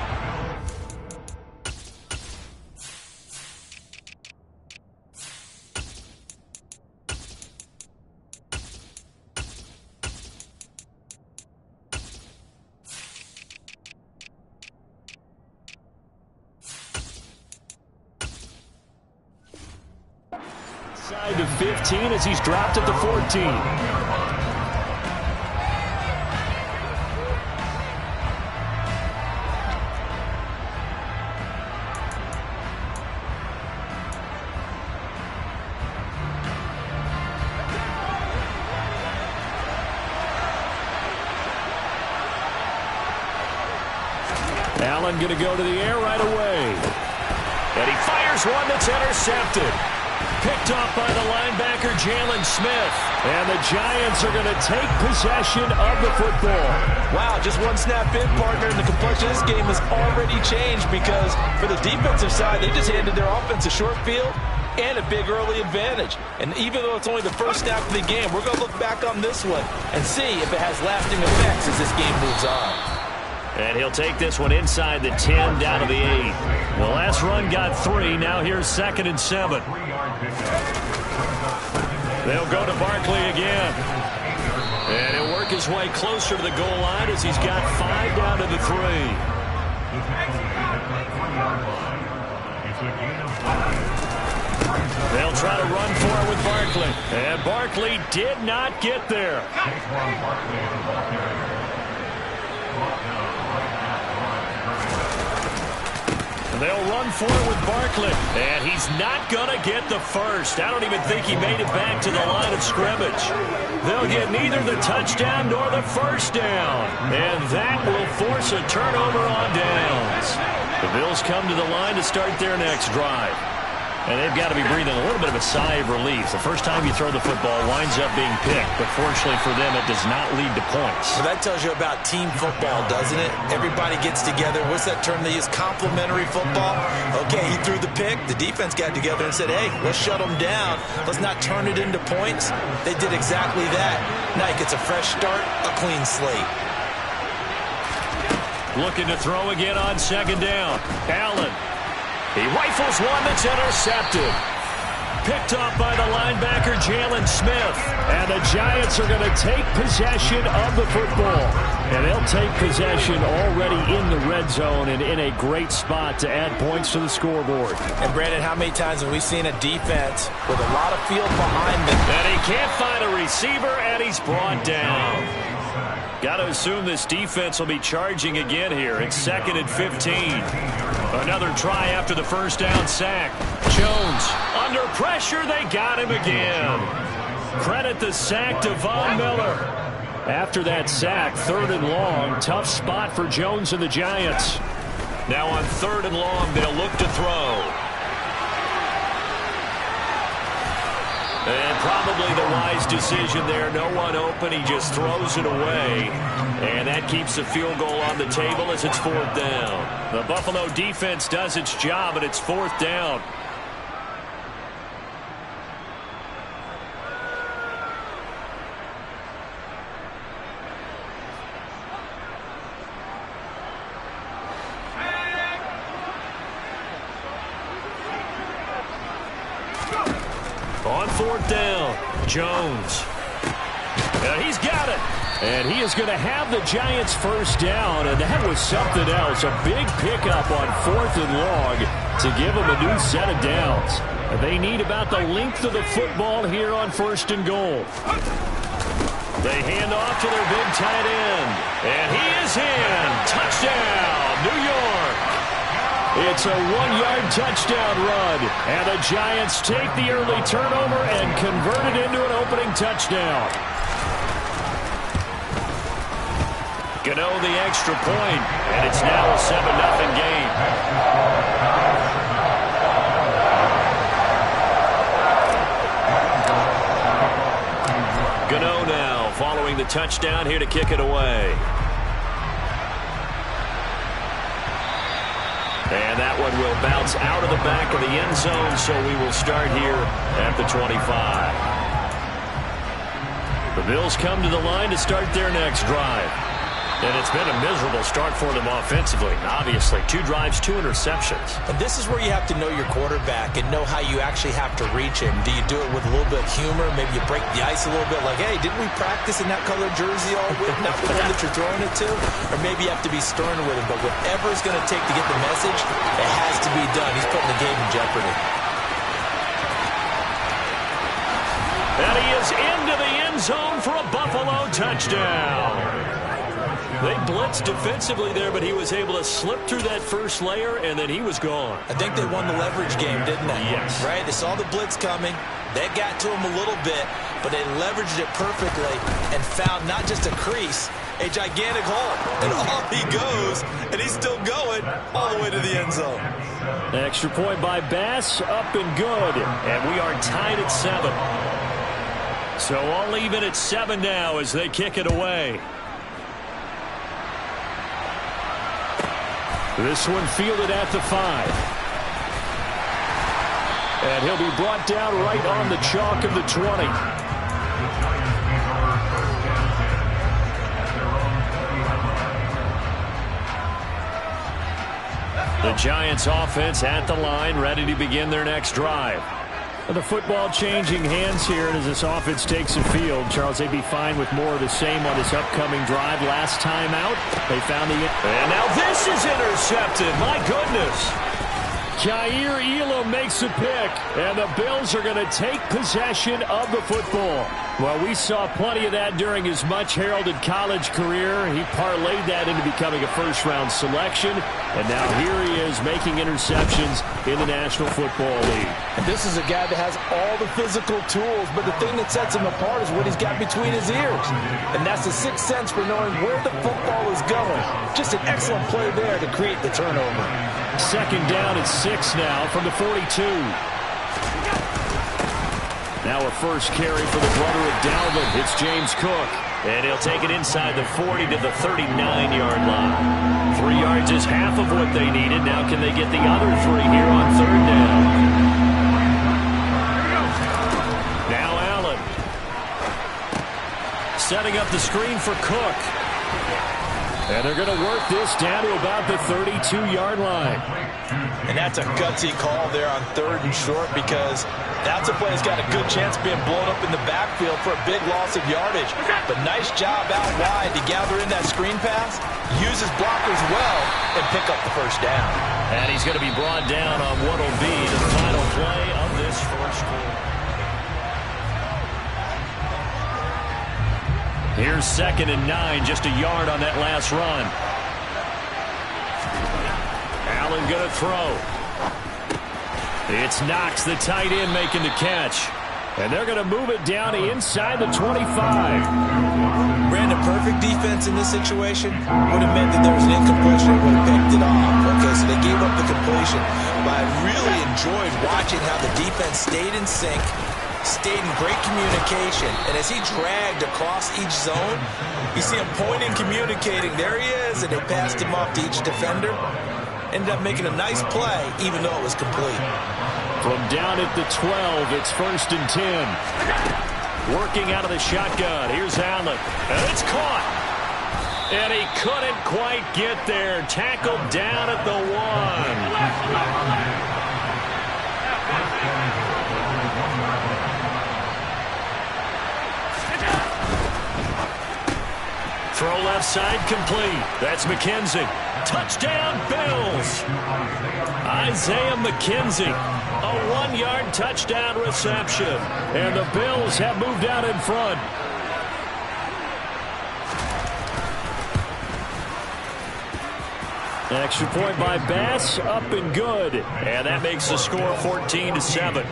Side to 15 as he's dropped at the 14. Allen going to go to the air right away. And he fires one that's intercepted. picked off by the linebacker, Jalen Smith. And the Giants are going to take possession of the football. Wow, just one snap in, partner, and the complexion of this game has already changed because for the defensive side, they just handed their offense a short field and a big early advantage. And even though it's only the first snap of the game, we're going to look back on this one and see if it has lasting effects as this game moves on. And he'll take this one inside the 10, down to the 8. The last run got 3. Now here's 2nd and 7. They'll go to Barkley again. And he'll work his way closer to the goal line as he's got 5 down to the 3. They'll try to run for it with Barkley. And Barkley did not get there. They'll run for it with Barkley. And he's not going to get the first. I don't even think he made it back to the line of scrimmage. They'll get neither the touchdown nor the first down. And that will force a turnover on downs. The Bills come to the line to start their next drive. And they've got to be breathing a little bit of a sigh of relief. The first time you throw the football winds up being picked, but fortunately for them, it does not lead to points. Well, that tells you about team football, doesn't it? Everybody gets together. What's that term they use? Complementary football. Okay, he threw the pick. The defense got together and said, hey, let's shut them down. Let's not turn it into points. They did exactly that. Now he gets a fresh start, a clean slate. Looking to throw again on 2nd down. Allen. He rifles one that's intercepted. Picked off by the linebacker, Jalen Smith. And the Giants are going to take possession of the football. And they'll take possession already in the red zone and in a great spot to add points to the scoreboard. And, Brandon, how many times have we seen a defense with a lot of field behind them? And he can't find a receiver, and he's brought down. Got to assume this defense will be charging again here. It's 2nd and 15. Another try after the first down sack. Jones under pressure. They got him again. Credit the sack to Von Miller. After that sack, 3rd and long. Tough spot for Jones and the Giants. Now on 3rd and long, they'll look to throw. And probably the wise decision there. No one open. He just throws it away. And that keeps the field goal on the table as it's 4th down. The Buffalo defense does its job, and it's 4th down. On 4th down, Jones. He's got it. And he is going to have the Giants first down, and that was something else. A big pickup on 4th and long to give them a new set of downs. They need about the length of the football here on 1st and goal. They hand off to their big tight end. And he is in. Touchdown, New York. It's a 1-yard touchdown run. And the Giants take the early turnover and convert it into an opening touchdown. Gano the extra point, and it's now a 7-0 game. Gano now following the touchdown here to kick it away. And that one will bounce out of the back of the end zone, so we will start here at the 25. The Bills come to the line to start their next drive. And it's been a miserable start for them offensively. Obviously, 2 drives, 2 interceptions. And this is where you have to know your quarterback and know how you actually have to reach him. Do you do it with a little bit of humor? Maybe you break the ice a little bit like, hey, didn't we practice in that colored jersey all week? Not the one that you're throwing it to? Or maybe you have to be stern with him. But whatever it's going to take to get the message, it has to be done. He's putting the game in jeopardy. And he is into the end zone for a Buffalo touchdown. They blitzed defensively there, but he was able to slip through that first layer, and then he was gone. I think they won the leverage game, didn't they? Yes. Right? They saw the blitz coming. That got to him a little bit, but they leveraged it perfectly and found not just a crease, a gigantic hole. And off he goes, and he's still going all the way to the end zone. Extra point by Bass, up and good. And we are tied at 7. So all even at 7 now as they kick it away. This one fielded at the 5. And he'll be brought down right on the chalk of the 20. The Giants offense at the line, ready to begin their next drive. The football changing hands here, and as this offense takes the field, Charles, they'd be fine with more of the same on this upcoming drive. Last time out, they found the... And now this is intercepted. My goodness. Jair Elam makes a pick, and the Bills are going to take possession of the football. Well, we saw plenty of that during his much-heralded college career. He parlayed that into becoming a first-round selection, and now here he is making interceptions in the National Football League. And this is a guy that has all the physical tools, but the thing that sets him apart is what he's got between his ears. And that's the sixth sense for knowing where the football is going. Just an excellent play there to create the turnover. Second down at 6 now from the 42. Now a first carry for the brother of Dalvin. It's James Cook. And he'll take it inside the 40 to the 39-yard line. 3 yards is half of what they needed. Now can they get the other 3 here on third down? Now Allen. Setting up the screen for Cook. And they're going to work this down to about the 32-yard line. And that's a gutsy call there on 3rd and short, because that's a play that's got a good chance of being blown up in the backfield for a big loss of yardage. But nice job out wide to gather in that screen pass, use his blockers well, and pick up the first down. And he's going to be brought down on what will be the final play of this first quarter. Here's 2nd and 9, just a yard on that last run. Allen going to throw. It's Knox, the tight end, making the catch. And they're going to move it down inside the 25. Brandon, perfect defense in this situation would have meant that there was an incompletion and would have picked it off. Okay, so they gave up the completion. But I really enjoyed watching how the defense stayed in sync, stayed in great communication, and as he dragged across each zone, you see him pointing, communicating. There he is, and they passed him off to each defender. Ended up making a nice play, even though it was complete. From down at the 12, it's 1st and 10. Working out of the shotgun. Here's Allen, and it's caught. And he couldn't quite get there. Tackled down at the 1. Throw left side complete. That's McKenzie. Touchdown, Bills. Isaiah McKenzie. A 1-yard touchdown reception. And the Bills have moved out in front. Extra point by Bass, up and good. And that makes the score 14-7.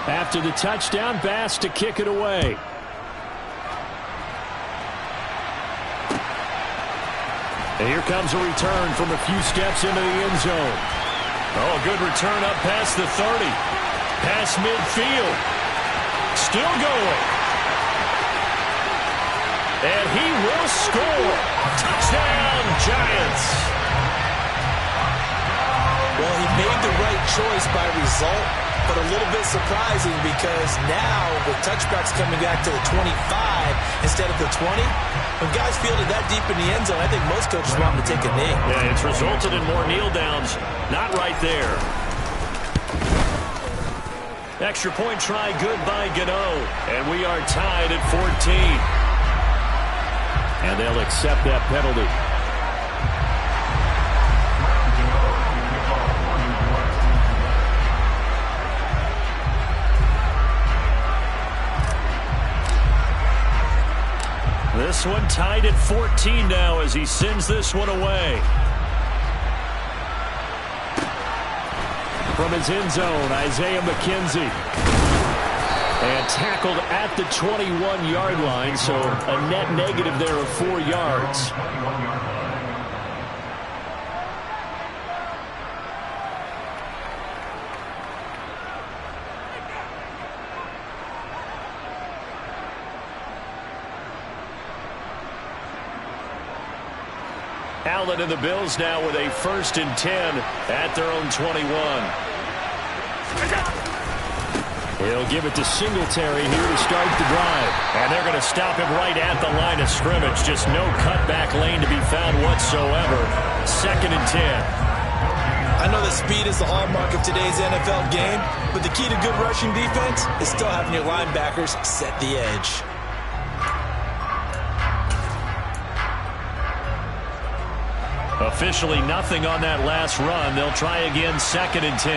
After the touchdown, Bass to kick it away. And here comes a return from a few steps into the end zone. Oh, good return up past the 30. Past midfield. Still going. And he will score. Touchdown, Giants. Well, he made the right choice by result, but a little bit surprising because now with touchbacks coming back to the 25 instead of the 20, when guys fielded that deep in the end zone, I think most coaches want them to take a knee. Yeah, it's resulted in more kneel downs. Not right there. Extra point try good by Gano. And we are tied at 14. And they'll accept that penalty. This one tied at 14 now as he sends this one away. From his end zone, Isaiah McKenzie. And tackled at the 21-yard line, so a net negative there of 4 yards. Allen and the Bills now with a 1st and 10 at their own 21. He'll give it to Singletary here to start the drive. And they're going to stop him right at the line of scrimmage. Just no cutback lane to be found whatsoever. 2nd and 10. I know that speed is the hallmark of today's NFL game, but the key to good rushing defense is still having your linebackers set the edge. Officially nothing on that last run. They'll try again 2nd and 10.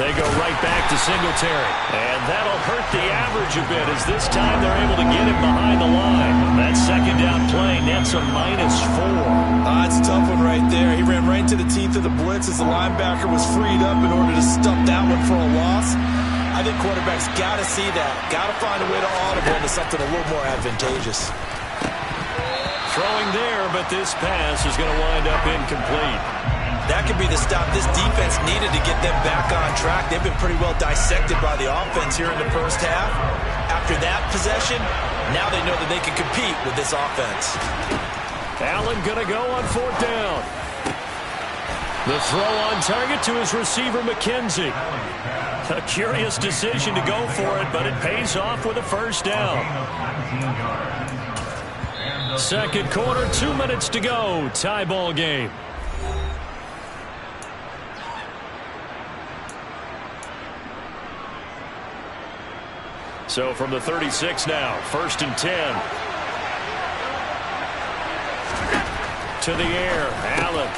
They go right back to Singletary. And that'll hurt the average a bit as this time they're able to get him behind the line. That 2nd down play nets a -4. That's a tough one right there. He ran right into the teeth of the blitz as the linebacker was freed up in order to stump that one for a loss. I think quarterbacks got to see that. Got to find a way to audible into something a little more advantageous. Throwing there, but this pass is going to wind up incomplete. That could be the stop this defense needed to get them back on track. They've been pretty well dissected by the offense here in the first half. After that possession, now they know that they can compete with this offense. Allen going to go on 4th down. The throw on target to his receiver, McKenzie. A curious decision to go for it, but it pays off with a 1st down. 2nd quarter, 2 minutes to go. Tie ball game. So from the 36 now, 1st and 10. To the air, Allen.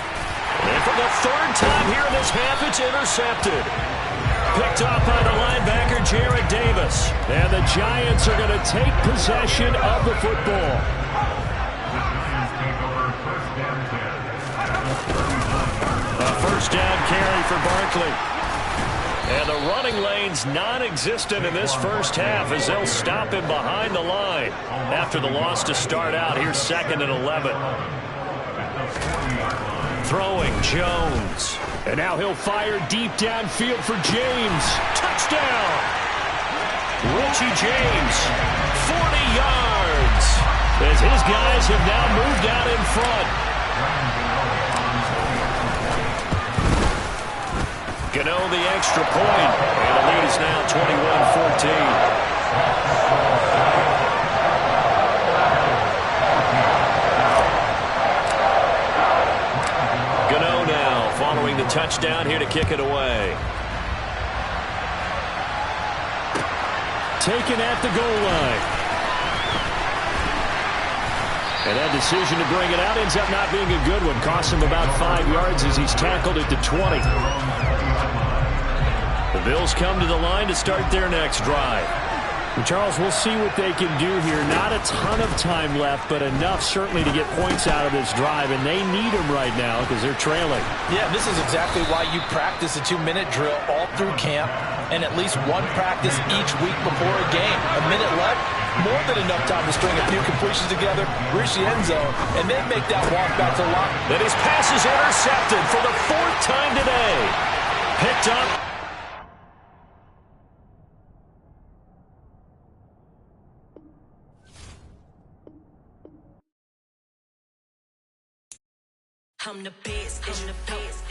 And for the 3rd time here in this half, it's intercepted. Picked off by the linebacker, Jarrad Davis. And the Giants are going to take possession of the football. A 1st down carry for Barkley. And the running lane's non-existent in this first half as they'll stop him behind the line after the loss to start out. Here's 2nd and 11. Throwing Jones. And now he'll fire deep downfield for James. Touchdown! Richie James, 40 yards. As his guys have now moved out in front. Gano the extra point, and the lead is now 21-14. Gano now following the touchdown here to kick it away. Taken at the goal line. And that decision to bring it out ends up not being a good one. Costs him about 5 yards as he's tackled at the 20. The Bills come to the line to start their next drive. And Charles, we'll see what they can do here. Not a ton of time left, but enough certainly to get points out of this drive. And they need them right now because they're trailing. Yeah, this is exactly why you practice a 2-minute drill all through camp and at least one practice each week before a game. A minute left, more than enough time to string a few completions together, reach the end zone, and then make that walk back to line. Then his pass is intercepted for the 4th time today. Picked up. I'm the best, I'm the best,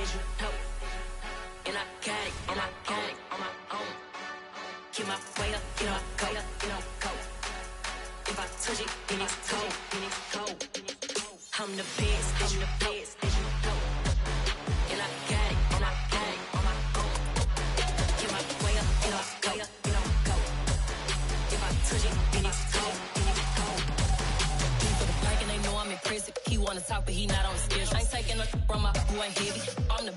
and I got it, and I got it on my own. Get my way up, you know, go, you know, go. If I touch it, then it's cold, then it's cold. I'm the best, I'm the best, and I got it, and I got it on my own. Get my way up, you know, go, you know, go. If I touch it, then it's cold, then it's cold. He for the park and they know I'm impressive. He wanna talk, but he not on the schedule. I ain't taking a from my boy heavy. I'm the